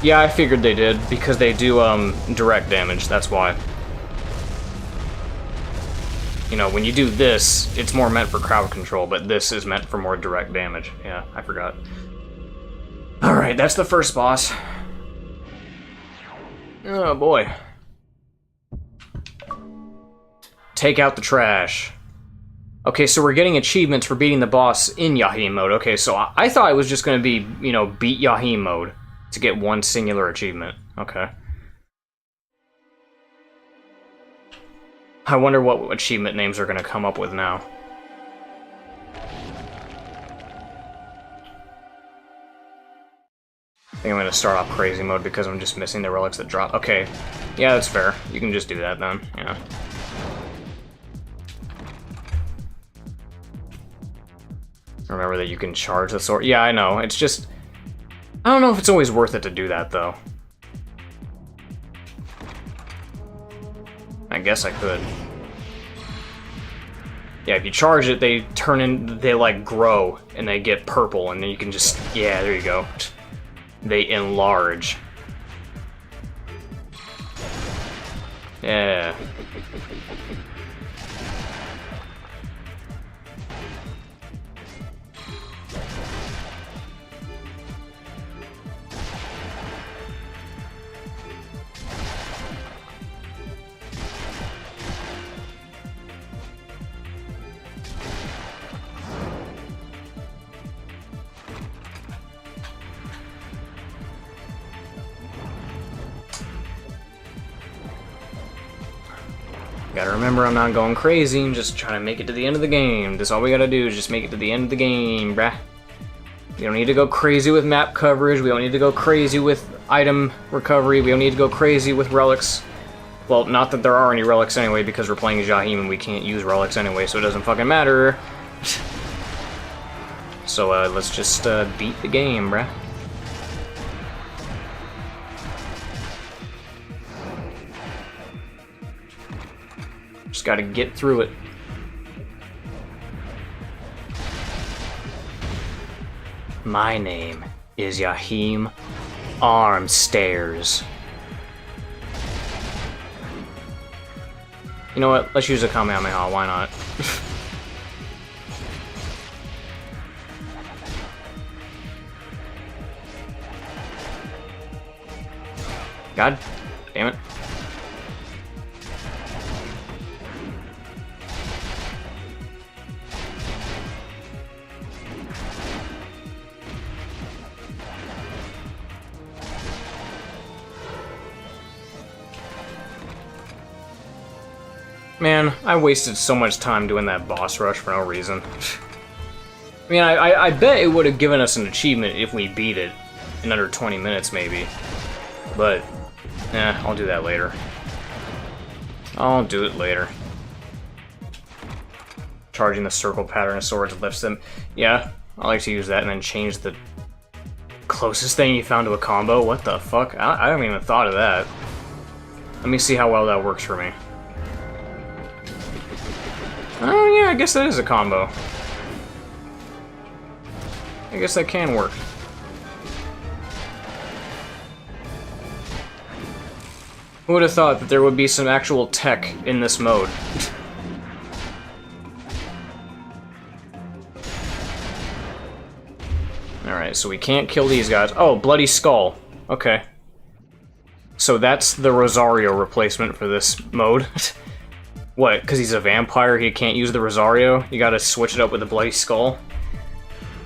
Yeah, I figured they did, because they do, direct damage, that's why. You know, when you do this, it's more meant for crowd control, but this is meant for more direct damage. Yeah, I forgot. Alright, that's the first boss. Oh, boy. Take out the trash. Okay, so we're getting achievements for beating the boss in Yahim mode. Okay, so I thought it was just going to be, you know, beat Yahim mode to get one singular achievement. Okay. I wonder what achievement names are going to come up with now. I think I'm going to start off Crazy Mode because I'm just missing the relics that drop. Okay, yeah, that's fair. You can just do that then, yeah. Remember that you can charge the sword. Yeah, I know. It's just... I don't know if it's always worth it to do that, though. I guess I could. Yeah, if you charge it, they turn in... They, like, grow, and they get purple, and then you can just... Yeah, there you go. They enlarge. Yeah. Gotta remember I'm not going crazy, I'm just trying to make it to the end of the game. That's all we gotta do is just make it to the end of the game, bruh. We don't need to go crazy with map coverage, we don't need to go crazy with item recovery, we don't need to go crazy with relics. Well, not that there are any relics anyway, because we're playing Jaheim and we can't use relics anyway, so it doesn't fucking matter. So, let's just, beat the game, bruh. Just gotta get through it. My name is Jaheim Armstairs. You know what? Let's use a Kamehameha, why not? God damn it. Man, I wasted so much time doing that boss rush for no reason. I mean, I bet it would have given us an achievement if we beat it in under 20 minutes, maybe. But, I'll do that later. I'll do it later. Charging the circle pattern of swords lifts them. Yeah, I like to use that and then change the closest thing you found to a combo. What the fuck? I haven't even thought of that. Let me see how well that works for me. Oh yeah, I guess that is a combo. I guess that can work. Who would have thought that there would be some actual tech in this mode? Alright, so we can't kill these guys. Oh, Bloody Skull. Okay. So that's the Rosario replacement for this mode. What, because he's a vampire, he can't use the Rosario? You gotta switch it up with the Bloody Skull?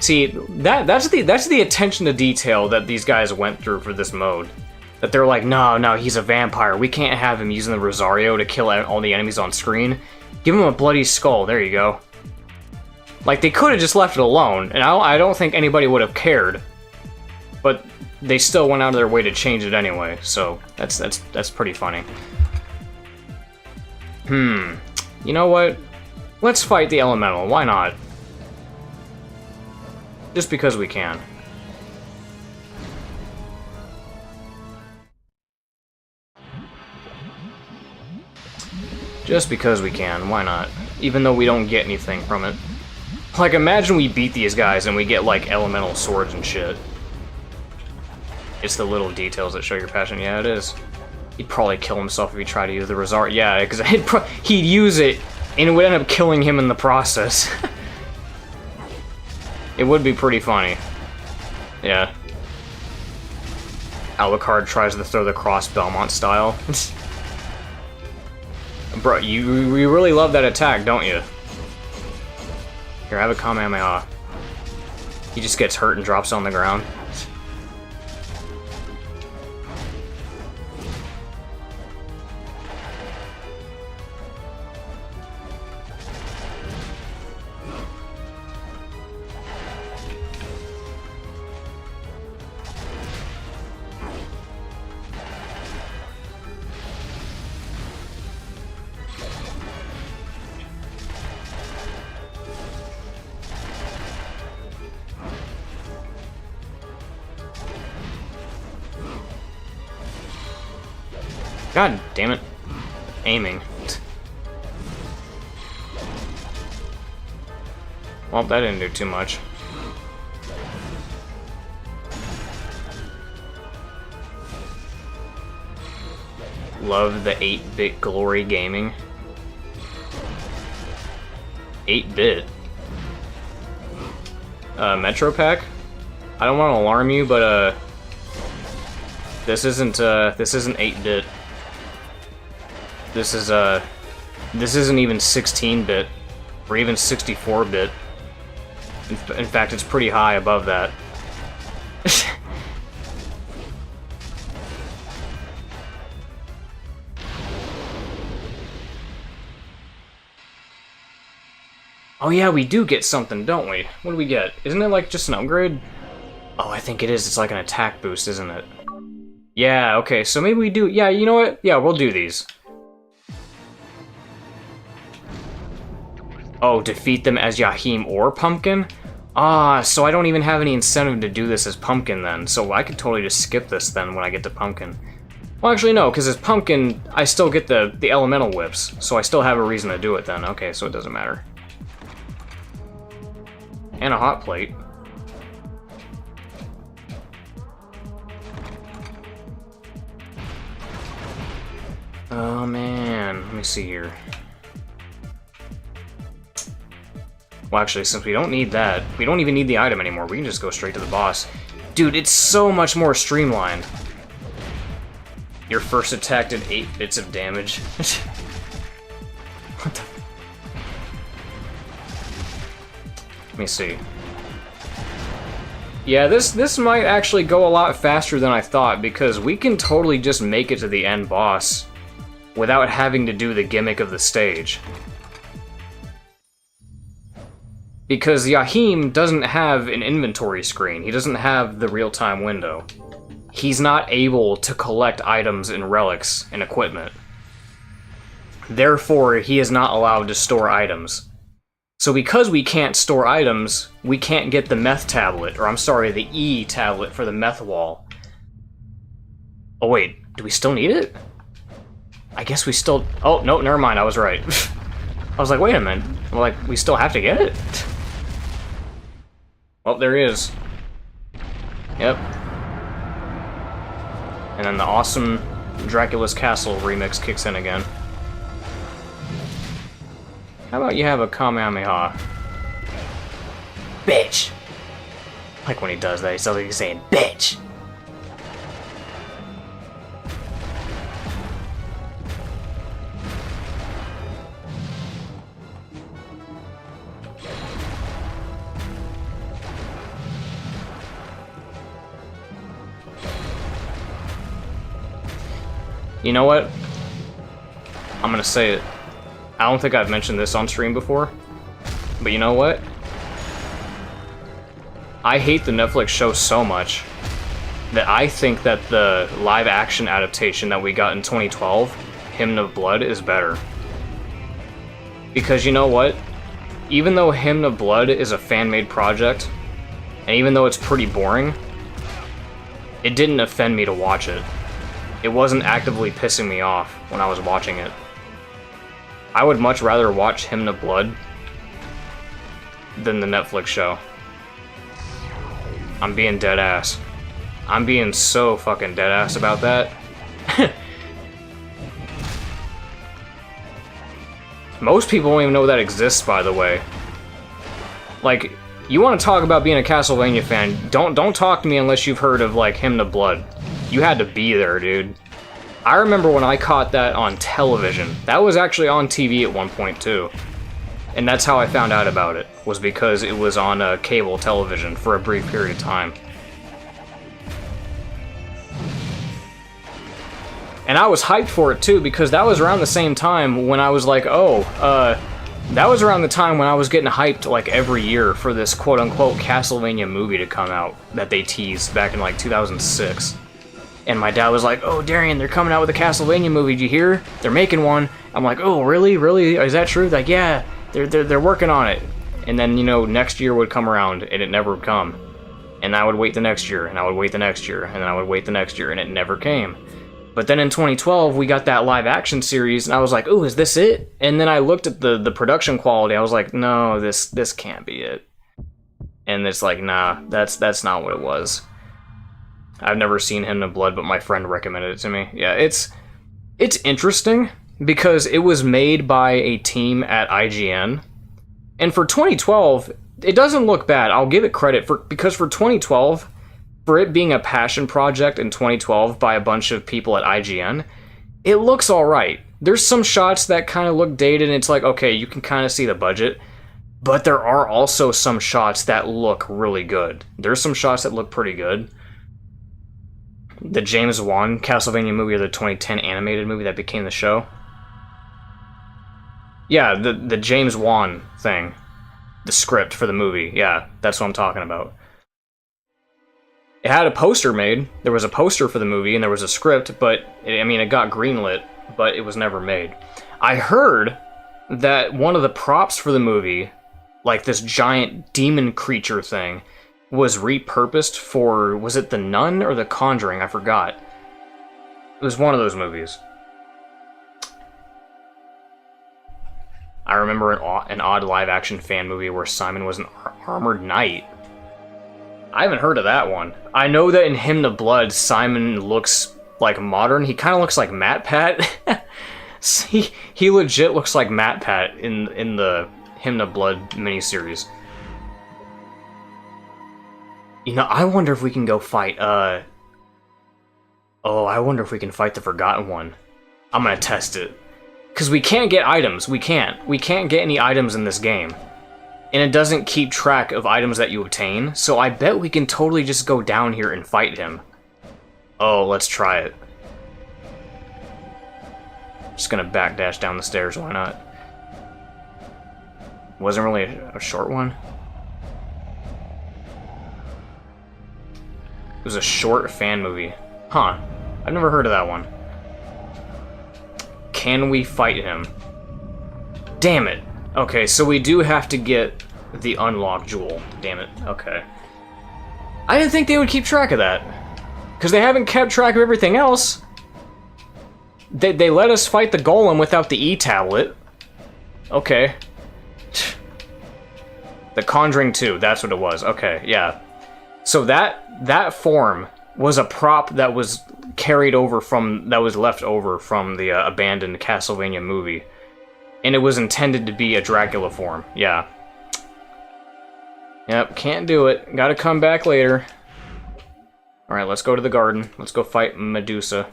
See, that's the attention to detail that these guys went through for this mode. That they're like, no, he's a vampire, we can't have him using the Rosario to kill all the enemies on screen. Give him a Bloody Skull, there you go. Like, they could have just left it alone, and I don't think anybody would have cared. But they still went out of their way to change it anyway, so that's pretty funny. You know what? Let's fight the elemental, why not? Just because we can. Just because we can, why not? Even though we don't get anything from it. Like, imagine we beat these guys and we get, like, elemental swords and shit. It's the little details that show your passion. Yeah, it is. He'd probably kill himself if he tried to use the Rosario. Yeah, because he'd use it, and it would end up killing him in the process. It would be pretty funny. Yeah. Alucard tries to throw the cross Belmont style. Bro, you really love that attack, don't you? Here, have a Kamehameha. He just gets hurt and drops on the ground. God damn it. Aiming. Well, that didn't do too much. Love the 8-bit glory gaming. 8-bit? Metro Pack? I don't want to alarm you, but, this isn't 8-bit. This isn't even 16-bit, or even 64-bit. In fact, it's pretty high above that. Oh yeah, we do get something, don't we? What do we get? Isn't it like just an upgrade? Oh, I think it is. It's like an attack boost, isn't it? Yeah, okay, so maybe we do... Yeah, you know what? Yeah, we'll do these. Oh, defeat them as Yahim or Pumpkin? Ah, so I don't even have any incentive to do this as Pumpkin then, so I could totally just skip this then when I get to Pumpkin. Well, actually no, because as Pumpkin, I still get the Elemental Whips, so I still have a reason to do it then. Okay, so it doesn't matter. And a hot plate. Oh man, let me see here. Well, actually, since we don't need that, we don't even need the item anymore. We can just go straight to the boss. Dude, it's so much more streamlined. Your first attack did 8 bits of damage. What the... Let me see. Yeah, this might actually go a lot faster than I thought, because we can totally just make it to the end boss without having to do the gimmick of the stage. Because Yahim doesn't have an inventory screen. He doesn't have the real-time window. He's not able to collect items and relics and equipment. Therefore, he is not allowed to store items. So because we can't store items, we can't get the meth tablet, or I'm sorry, the E tablet for the meth wall. Oh wait, do we still need it? I guess we still... Oh, no, never mind, I was right. I was like, wait a minute. I'm like, we still have to get it? Well, there he is. Yep. And then the awesome Dracula's Castle remix kicks in again. How about you have a Kamehameha? Bitch! Like when he does that, he sounds like he's saying, bitch! You know what? I'm gonna say it. I don't think I've mentioned this on stream before, but you know what? I hate the Netflix show so much that I think that the live-action adaptation that we got in 2012, Hymn of Blood, is better. Because you know what? Even though Hymn of Blood is a fan-made project, and even though it's pretty boring, it didn't offend me to watch it. It wasn't actively pissing me off when I was watching it. I would much rather watch Hymn of Blood than the Netflix show. I'm being dead ass. I'm being so fucking dead ass about that. Most people don't even know that exists, by the way. Like, you want to talk about being a Castlevania fan, don't talk to me unless you've heard of, like, Hymn of Blood. You had to be there, dude. I remember when I caught that on television. That was actually on TV at one point, too. And that's how I found out about it, was because it was on cable television for a brief period of time. And I was hyped for it, too, because that was around the same time when I was like, oh, that was around the time when I was getting hyped, like, every year for this quote-unquote Castlevania movie to come out that they teased back in, like, 2006. And my dad was like, oh, Darian, they're coming out with a Castlevania movie, did you hear? They're making one. I'm like, oh, really? Really? Is that true? Like, yeah, they're working on it. And then, you know, next year would come around, and it never would come. And I would wait the next year, and I would wait the next year, and then I would wait the next year, and it never came. But then in 2012, we got that live-action series, and I was like, ooh, is this it? And then I looked at the production quality, I was like, no, this can't be it. And it's like, nah, that's not what it was. I've never seen Hymn of Blood, but my friend recommended it to me. Yeah, it's interesting, because it was made by a team at IGN. And for 2012, it doesn't look bad. I'll give it credit, because for 2012, for it being a passion project in 2012 by a bunch of people at IGN, it looks alright. There's some shots that kind of look dated, and it's like, okay, you can kind of see the budget. But there are also some shots that look really good. There's some shots that look pretty good. The James Wan Castlevania movie, or the 2010 animated movie that became the show. Yeah, the James Wan thing. The script for the movie, yeah, that's what I'm talking about. It had a poster made. There was a poster for the movie, and there was a script, but, I mean, it got greenlit, but it was never made. I heard that one of the props for the movie, like this giant demon creature thing, was repurposed for, was it The Nun or The Conjuring? I forgot. It was one of those movies. I remember an odd live-action fan movie where Simon was an armored knight. I haven't heard of that one. I know that in Hymn to Blood, Simon looks like modern. He kind of looks like MatPat. he legit looks like MatPat in the Hymn to Blood miniseries. You know, I wonder if we can go fight, Oh, I wonder if we can fight the Forgotten One. I'm gonna test it. Because we can't get items. We can't. We can't get any items in this game. And it doesn't keep track of items that you obtain, so I bet we can totally just go down here and fight him. Oh, let's try it. Just gonna backdash down the stairs, why not? Wasn't really a short one. It was a short fan movie. Huh. I've never heard of that one. Can we fight him? Damn it. Okay, so we do have to get the unlock jewel. Damn it. Okay. I didn't think they would keep track of that. Because they haven't kept track of everything else. They let us fight the golem without the E-tablet. Okay. The Conjuring 2, that's what it was. Okay, yeah. So that form was a prop that was carried over from, that was left over from the abandoned Castlevania movie. And it was intended to be a Dracula form, yeah. Yep, can't do it. Gotta come back later. Alright, let's go to the garden. Let's go fight Medusa.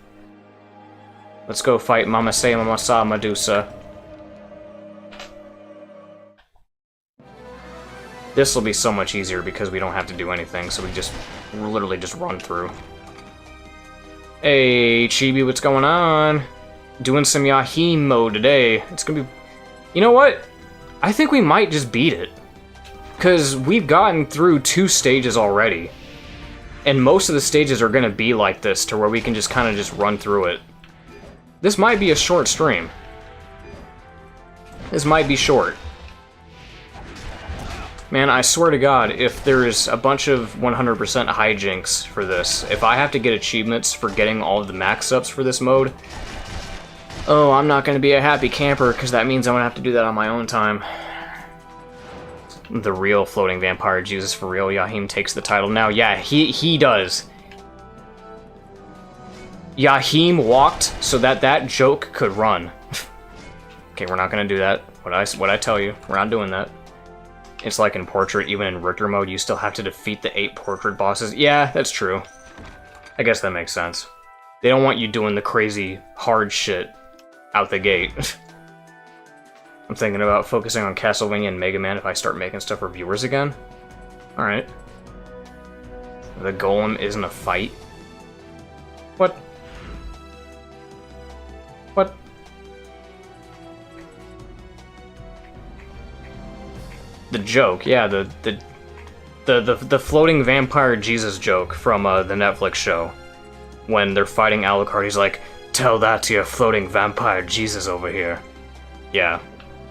Let's go fight Mama Say Mama Sa Medusa. This will be so much easier because we don't have to do anything, so we just literally just run through. Hey, Chibi, what's going on? Doing some Yahim mode today. It's gonna be... You know what? I think we might just beat it. Because we've gotten through 2 stages already. And most of the stages are gonna be like this, to where we can just kind of just run through it. This might be a short stream. This might be short. Man, I swear to God, if there's a bunch of 100% hijinks for this, if I have to get achievements for getting all of the max-ups for this mode, oh, I'm not going to be a happy camper, because that means I'm going to have to do that on my own time. The real floating vampire Jesus for real. Yahim takes the title now. Yeah, he does. Yahim walked so that that joke could run. Okay, we're not going to do that. What I tell you, we're not doing that. It's like in Portrait, even in Richter mode, you still have to defeat the 8 Portrait bosses. Yeah, that's true. I guess that makes sense. They don't want you doing the crazy, hard shit out the gate. I'm thinking about focusing on Castlevania and Mega Man if I start making stuff for viewers again. Alright. The golem isn't a fight. What? What? The joke, yeah, the floating vampire Jesus joke from the Netflix show. When they're fighting Alucard, he's like, "Tell that to your floating vampire Jesus over here." Yeah,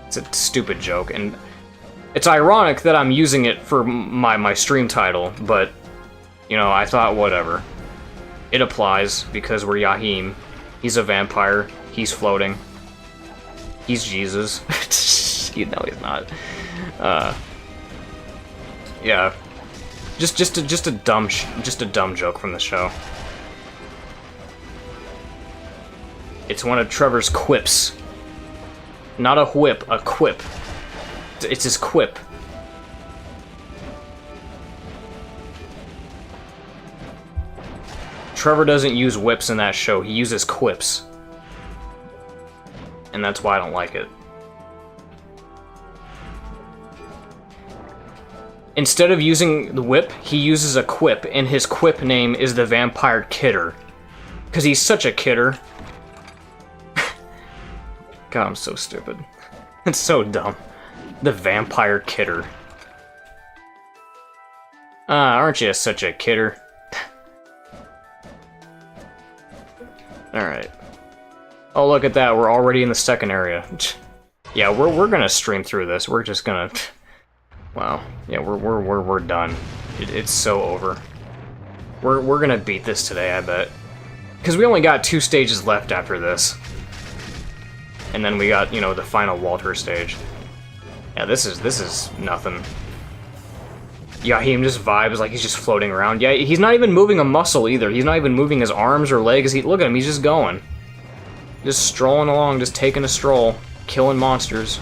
it's a stupid joke, and it's ironic that I'm using it for my stream title, but, you know, I thought whatever. It applies, because we're Yahim. He's a vampire, he's floating. He's Jesus. No, he's not. Yeah, just a dumb joke from the show. It's one of Trevor's quips. Not a whip, a quip. It's his quip. Trevor doesn't use whips in that show, he uses quips. And that's why I don't like it. Instead of using the whip, he uses a quip, and his quip name is the Vampire Kidder. Because he's such a kidder. God, I'm so stupid. It's so dumb. The Vampire Kidder. Aren't you such a kidder? Alright. Oh, look at that, we're already in the second area. Yeah, we're gonna stream through this. We're just gonna... Wow. Yeah, we're done. It's so over. We're gonna beat this today, I bet. Because we only got 2 stages left after this. And then we got, you know, the final Walter stage. Yeah, this is nothing. Yahim just vibes like he's just floating around. Yeah, he's not even moving a muscle either. He's not even moving his arms or legs. Look at him, he's just going. Just strolling along, just taking a stroll. Killing monsters.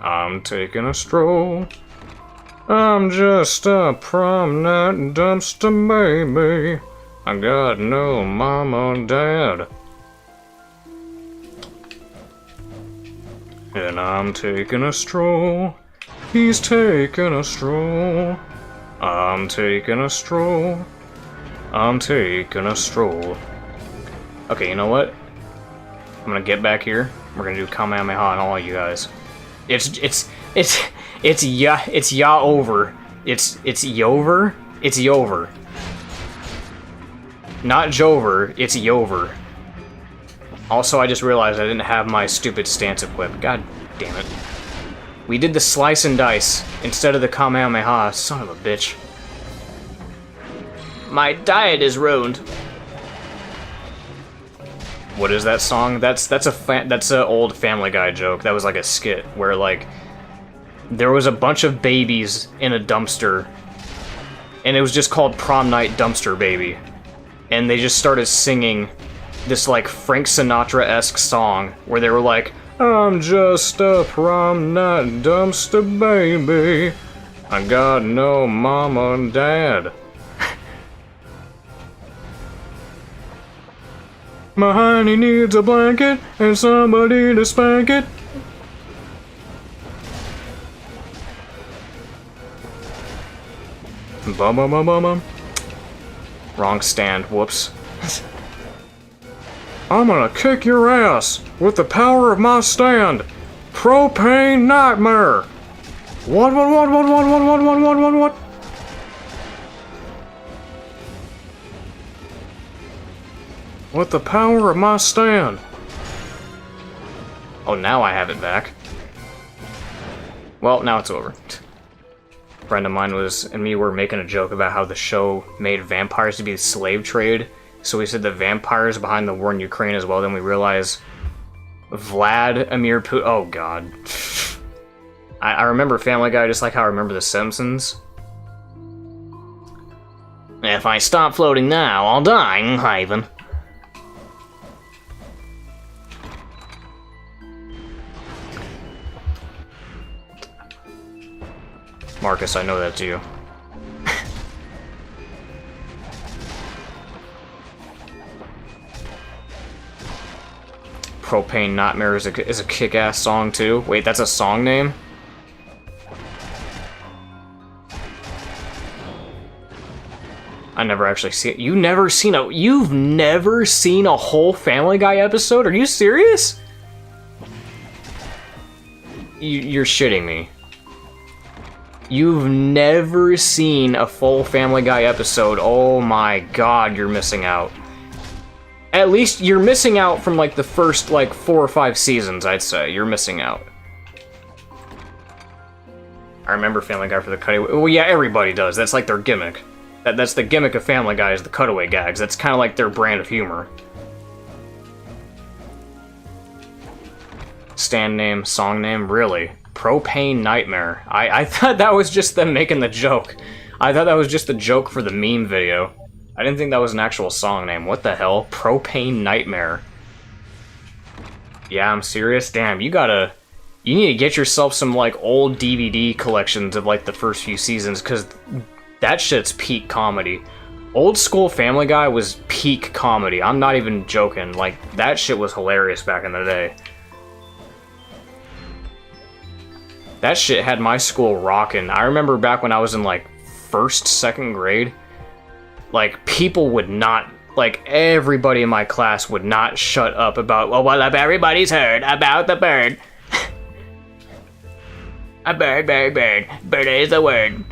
I'm taking a stroll. I'm just a prom night dumpster baby. I got no mama or dad. And I'm taking a stroll. He's taking a stroll. I'm taking a stroll. I'm taking a stroll. Okay, you know what? I'm gonna get back here. We're gonna do Kamehameha on all you guys. It's ya over. It's Yover. It's Yover. Not Jover, it's Yover. Also, I just realized I didn't have my stupid stance equipped. God damn it. We did the slice and dice instead of the Kamehameha. Son of a bitch. My diet is ruined. What is that song? That's a old Family Guy joke. That was like a skit where like there was a bunch of babies in a dumpster, and it was just called Prom Night Dumpster Baby, and they just started singing this like Frank Sinatra-esque song where they were like, "I'm just a prom night dumpster baby. I got no mama and dad. My honey needs a blanket and somebody to spank it." Bum bum bum bum bum. Wrong stand, whoops. I'm gonna kick your ass with the power of my stand. Propane nightmare. What? With the power of my stand. Oh, now I have it back. Well, now it's over. A friend of mine and me were making a joke about how the show made vampires to be the slave trade. So we said the vampires behind the war in Ukraine as well. Then we realized Vladimir Putin. Oh god. I remember Family Guy just like how I remember The Simpsons. If I stop floating now, I'll die in Haven. Marcus, I know that's you. Propane Nightmare is a kick-ass song too. Wait, that's a song name? I never actually see it. You've never seen a whole Family Guy episode? Are you serious? You're shitting me. You've never seen a full Family Guy episode. Oh my god, you're missing out. At least you're missing out from like the first like 4 or 5 seasons, I'd say. You're missing out. I remember Family Guy for the cutaway. Well, yeah, everybody does. That's like their gimmick. That's the gimmick of Family Guy is the cutaway gags. That's kind of like their brand of humor. Stand name, song name, really? Propane Nightmare. I thought that was just them making the joke. I thought that was just the joke for the meme video. I didn't think that was an actual song name. What the hell? Propane Nightmare. Yeah, I'm serious? Damn, you need to get yourself some, like, old DVD collections of, like, the first few seasons, because that shit's peak comedy. Old school Family Guy was peak comedy. I'm not even joking. Like, that shit was hilarious back in the day. That shit had my school rocking. I remember back when I was in, like, 1st, 2nd grade, like, people would not, like, everybody in my class would not shut up about, well, everybody's heard about the bird. A bird, bird, bird. Bird is the word.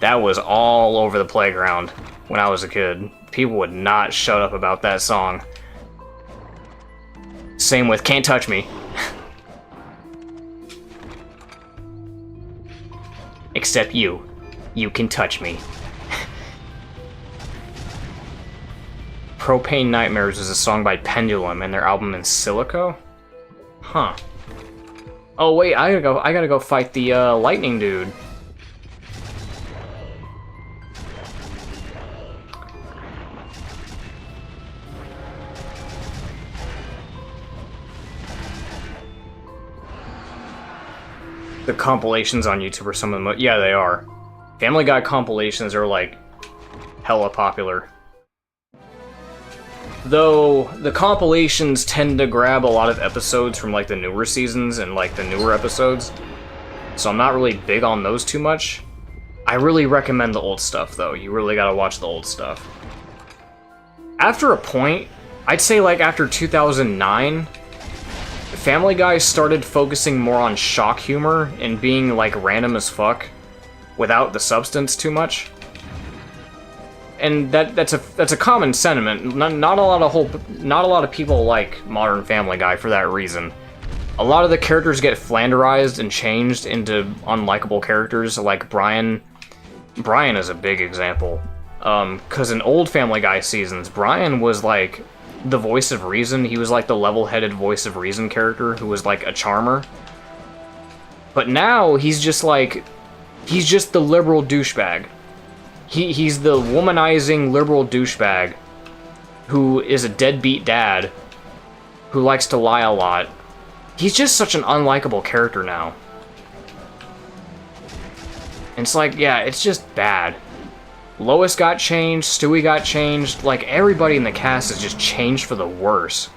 That was all over the playground when I was a kid. People would not shut up about that song. Same with Can't Touch Me. Except you. You can touch me. Propane Nightmares is a song by Pendulum and their album In Silico? Huh. Oh wait, I gotta go fight the lightning dude. The compilations on YouTube are some of the most... Yeah, they are. Family Guy compilations are, like, hella popular. Though, the compilations tend to grab a lot of episodes from, like, the newer seasons and, like, the newer episodes. So I'm not really big on those too much. I really recommend the old stuff, though. You really gotta watch the old stuff. After a point, I'd say, like, after 2009... Family Guy started focusing more on shock humor and being, like, random as fuck without the substance too much. And that's a common sentiment. Not a lot of people like modern Family Guy for that reason. A lot of the characters get flanderized and changed into unlikable characters, like Brian. Brian is a big example. 'Cause in old Family Guy seasons, Brian was, like, the voice of reason. He was like the level-headed voice of reason character who was like a charmer. But now he's just like, he's just the liberal douchebag. He's the womanizing liberal douchebag who is a deadbeat dad who likes to lie a lot. He's just such an unlikable character now. And it's like, yeah, it's just bad. Lois got changed, Stewie got changed, like, everybody in the cast has just changed for the worse.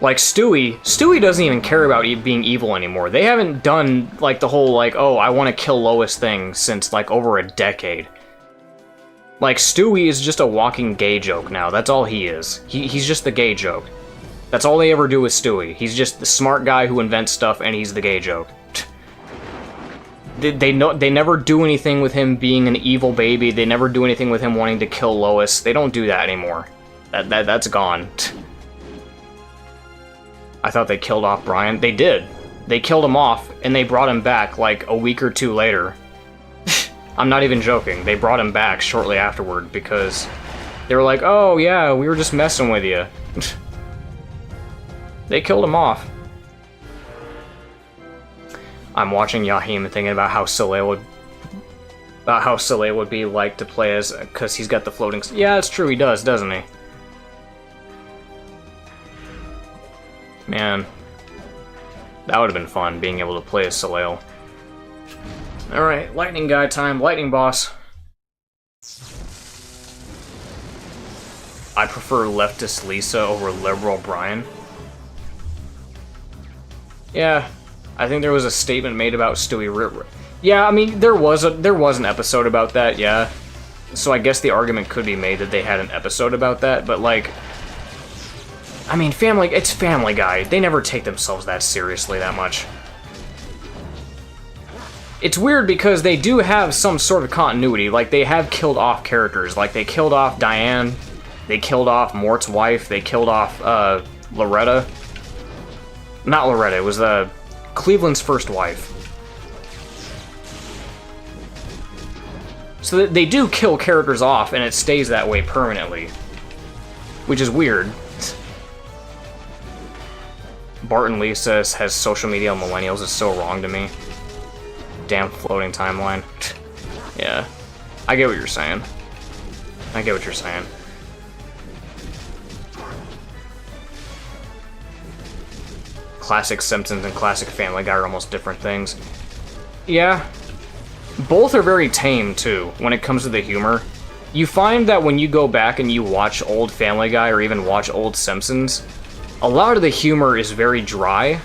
Like, Stewie doesn't even care about being evil anymore. They haven't done, like, the whole, like, oh, I want to kill Lois thing since, like, over a decade. Like, Stewie is just a walking gay joke now, that's all he is. He's just the gay joke. That's all they ever do with Stewie. He's just the smart guy who invents stuff, and he's the gay joke. They never do anything with him being an evil baby. They never do anything with him wanting to kill Lois. They don't do that anymore. That's gone. I thought they killed off Brian. They did. They killed him off, and they brought him back like a week or two later. I'm not even joking. They brought him back shortly afterward because they were like, oh yeah, we were just messing with you. They killed him off. I'm watching Yahim and thinking about how silly it would be like to play as, because he's got the floating. Yeah, it's true, he does, doesn't he? Man, that would have been fun, being able to play as Soleil. Alright, lightning guy time, lightning boss. I prefer leftist Lisa over liberal Brian. Yeah. I think there was a statement made about Stewie. Yeah, I mean, there was an episode about that, yeah. So I guess the argument could be made that they had an episode about that, but like, I mean, it's Family Guy. They never take themselves that seriously that much. It's weird because they do have some sort of continuity. Like, they have killed off characters. Like, they killed off Diane. They killed off Mort's wife. They killed off Loretta. Not Loretta. It was Cleveland's first wife. So they do kill characters off, and it stays that way permanently. Which is weird. Bart and Lisa has social media on millennials is so wrong to me. Damn floating timeline. Yeah. I get what you're saying. I get what you're saying. Classic Simpsons and classic Family Guy are almost different things. Yeah. Both are very tame, too, when it comes to the humor. You find that when you go back and you watch old Family Guy or even watch old Simpsons, a lot of the humor is very dry,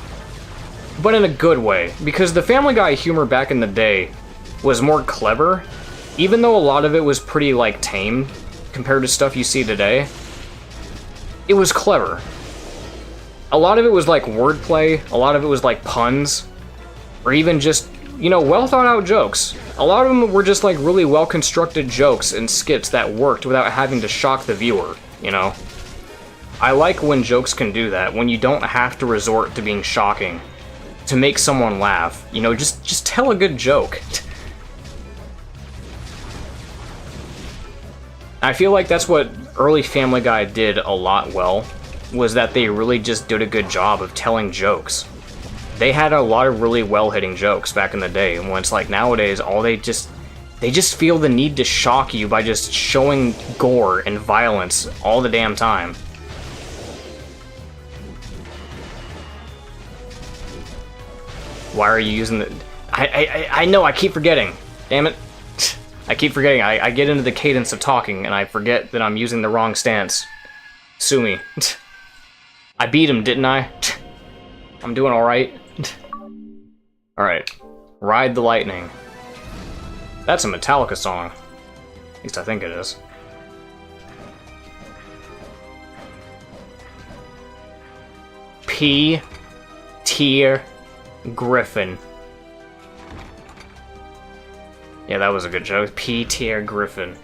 but in a good way, because the Family Guy humor back in the day was more clever, even though a lot of it was pretty, like, tame compared to stuff you see today. It was clever. A lot of it was like wordplay, a lot of it was like puns. Or even just, you know, well thought out jokes. A lot of them were just like really well constructed jokes and skits that worked without having to shock the viewer, you know? I like when jokes can do that, when you don't have to resort to being shocking to make someone laugh. You know, just tell a good joke. I feel like that's what early Family Guy did a lot well, was that they really just did a good job of telling jokes. They had a lot of really well-hitting jokes back in the day, and when it's like nowadays, they just feel the need to shock you by just showing gore and violence all the damn time. Why are you using the... I know, I keep forgetting. Damn it. I keep forgetting. I get into the cadence of talking, and I forget that I'm using the wrong stance. Sue me. I beat him, didn't I? I'm doing alright. Alright. Ride the Lightning. That's a Metallica song. At least I think it is. P-tier Griffin. Yeah, that was a good joke. P-tier Griffin.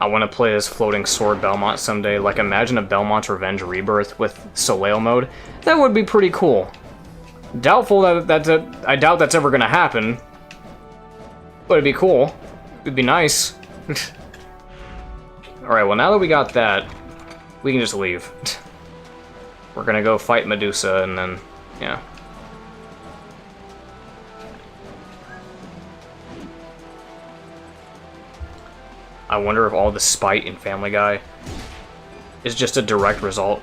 I want to play as Floating Sword Belmont someday. Like, imagine a Belmont's Revenge Rebirth with Soleil mode. That would be pretty cool. Doubtful that I doubt that's ever gonna happen. But it'd be cool. It'd be nice. Alright, well now that we got that, we can just leave. We're gonna go fight Medusa and then, yeah. I wonder if all the spite in Family Guy is just a direct result.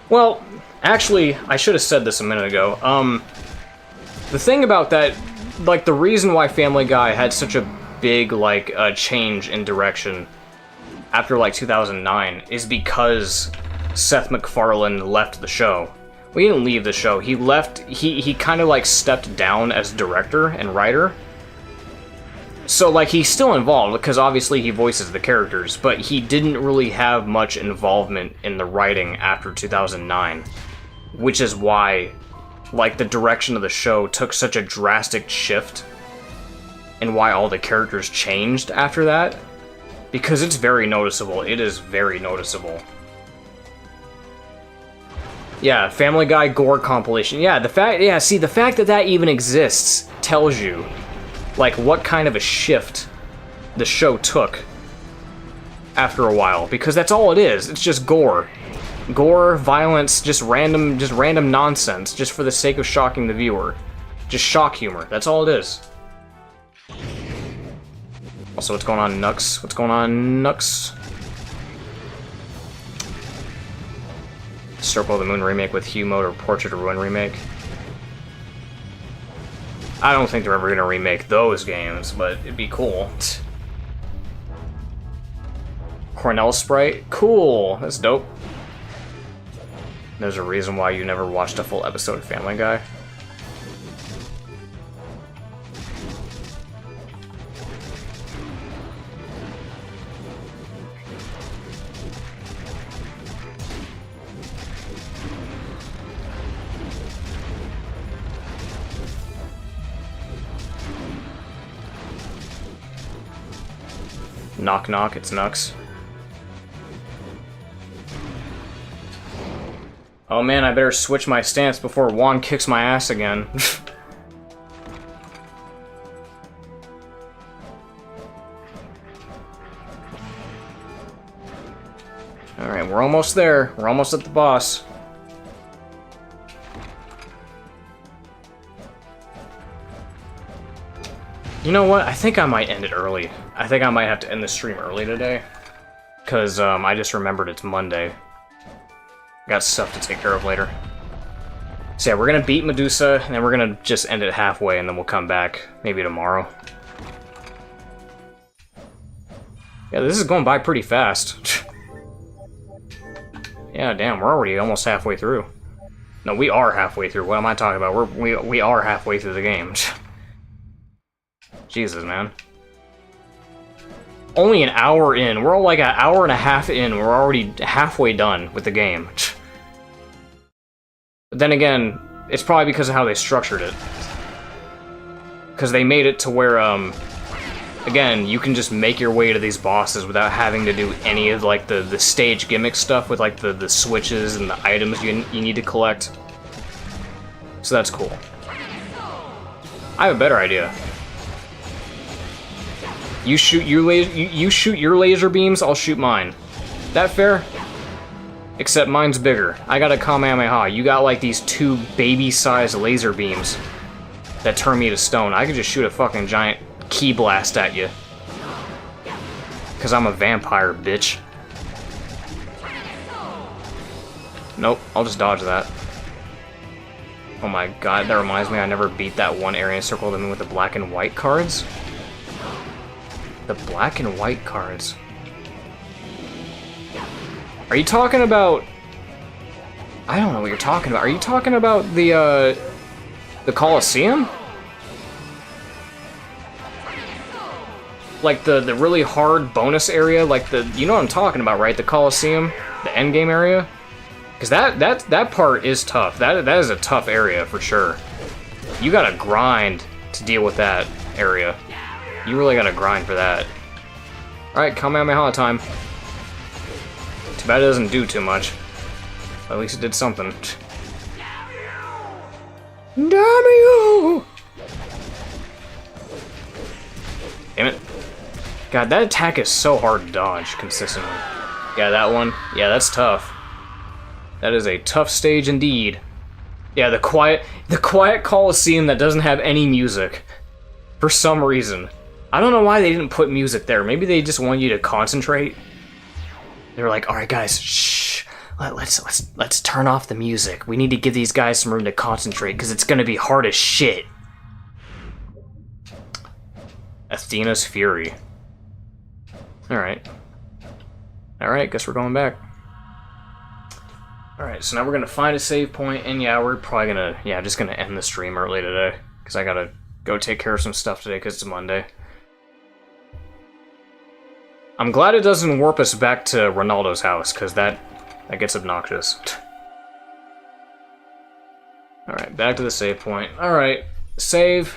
Well, actually, I should have said this a minute ago. The thing about that, like, the reason why Family Guy had such a big, like, change in direction after, like, 2009 is because Seth MacFarlane left the show. Well, he didn't leave the show. He left, he kind of, like, stepped down as director and writer. So, like, he's still involved, because obviously he voices the characters, but he didn't really have much involvement in the writing after 2009. Which is why, like, the direction of the show took such a drastic shift, and why all the characters changed after that. Because it's very noticeable. It is very noticeable. Yeah, Family Guy gore compilation. Yeah, the fact that that even exists tells you, like, what kind of a shift the show took after a while, because that's all it is. It's just gore. Gore, violence, just random nonsense, just for the sake of shocking the viewer. Just shock humor. That's all it is. Also, what's going on, Nux? What's going on, Nux? Circle of the Moon remake with Hugh Mode or Portrait of Ruin remake. I don't think they're ever gonna remake those games, but it'd be cool. Cornell Sprite? Cool! That's dope. There's a reason why you never watched a full episode of Family Guy. Knock knock, it's Nux. Oh man, I better switch my stance before Juan kicks my ass again. Alright, we're almost there. We're almost at the boss. You know what? I think I might end it early. I think I might have to end the stream early today. Because I just remembered it's Monday. Got stuff to take care of later. So yeah, we're gonna beat Medusa, and then we're gonna just end it halfway, and then we'll come back. Maybe tomorrow. Yeah, this is going by pretty fast. Yeah, damn, we're already almost halfway through. No, we are halfway through. What am I talking about? We are halfway through the game. Jesus, man. Only an hour in. We're all like an hour and a half in. We're already halfway done with the game. But then again, it's probably because of how they structured it. Because they made it to where, again, you can just make your way to these bosses without having to do any of, like, the stage gimmick stuff with, like, the switches and the items you need to collect. So that's cool. I have a better idea. You shoot your laser beams, I'll shoot mine. That fair? Except mine's bigger. I got a Kamehameha. You got like these 2 baby-sized laser beams that turn me to stone. I could just shoot a fucking giant key blast at you. Cause I'm a vampire, bitch. Nope, I'll just dodge that. Oh my god, that reminds me I never beat that one area circle with the black and white cards. The black and white cards. Are you talking about... I don't know what you're talking about. Are you talking about the Colosseum? Like the really hard bonus area? Like the... You know what I'm talking about, right? The Colosseum? The endgame area? Because that part is tough. That is a tough area, for sure. You gotta grind to deal with that area. You really gotta grind for that. Alright, Kamehameha time. Too bad it doesn't do too much. But at least it did something. Damn you! Damn it. God, that attack is so hard to dodge consistently. Yeah, that one. Yeah, that's tough. That is a tough stage indeed. Yeah, the quiet Colosseum that doesn't have any music. For some reason. I don't know why they didn't put music there. Maybe they just want you to concentrate. They were like, "All right, guys, shh. Let's turn off the music. We need to give these guys some room to concentrate because it's gonna be hard as shit." Athena's Fury. All right. Guess we're going back. All right, so now we're gonna find a save point, and yeah, we're probably gonna just gonna end the stream early today because I gotta go take care of some stuff today because it's Monday. I'm glad it doesn't warp us back to Ronaldo's house, because that gets obnoxious. Alright, back to the save point. Alright, save.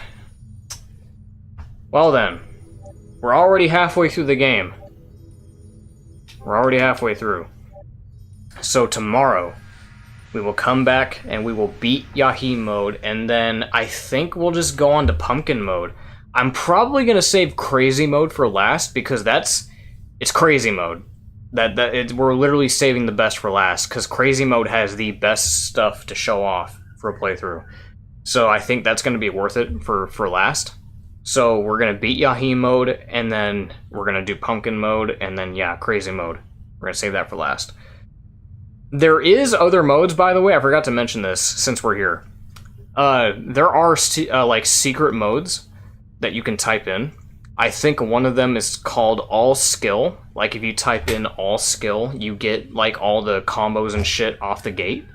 Well then, we're already halfway through the game. We're already halfway through. So tomorrow, we will come back and we will beat Yahi mode, and then I think we'll just go on to Pumpkin mode. I'm probably going to save Crazy mode for last, because it's Crazy mode. We're literally saving the best for last, because Crazy mode has the best stuff to show off for a playthrough. So I think that's going to be worth it for last. So we're going to beat Yahi mode, and then we're going to do Pumpkin mode, and then, yeah, Crazy mode. We're going to save that for last. There is other modes, by the way. I forgot to mention this since we're here. There are like secret modes that you can type in. I think one of them is called All Skill. Like, if you type in All Skill, you get, like, all the combos and shit off the gate.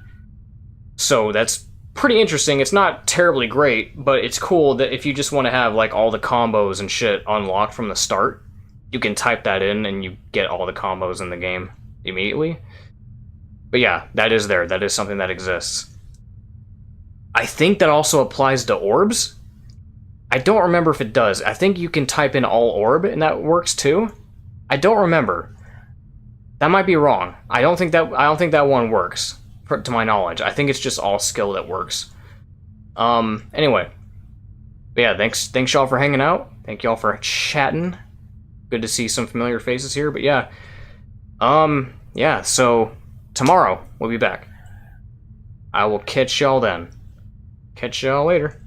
So that's pretty interesting. It's not terribly great, but it's cool that if you just want to have, like, all the combos and shit unlocked from the start, you can type that in and you get all the combos in the game immediately. But yeah, that is there. That is something that exists. I think that also applies to orbs. I don't remember if it does. I think you can type in all orb and that works too. I don't remember. That might be wrong. I don't think that one works, to my knowledge. I think it's just all skill that works. Anyway. But yeah, thanks y'all for hanging out. Thank y'all for chatting. Good to see some familiar faces here, but yeah. Yeah, so tomorrow we'll be back. I will catch y'all then. Catch y'all later.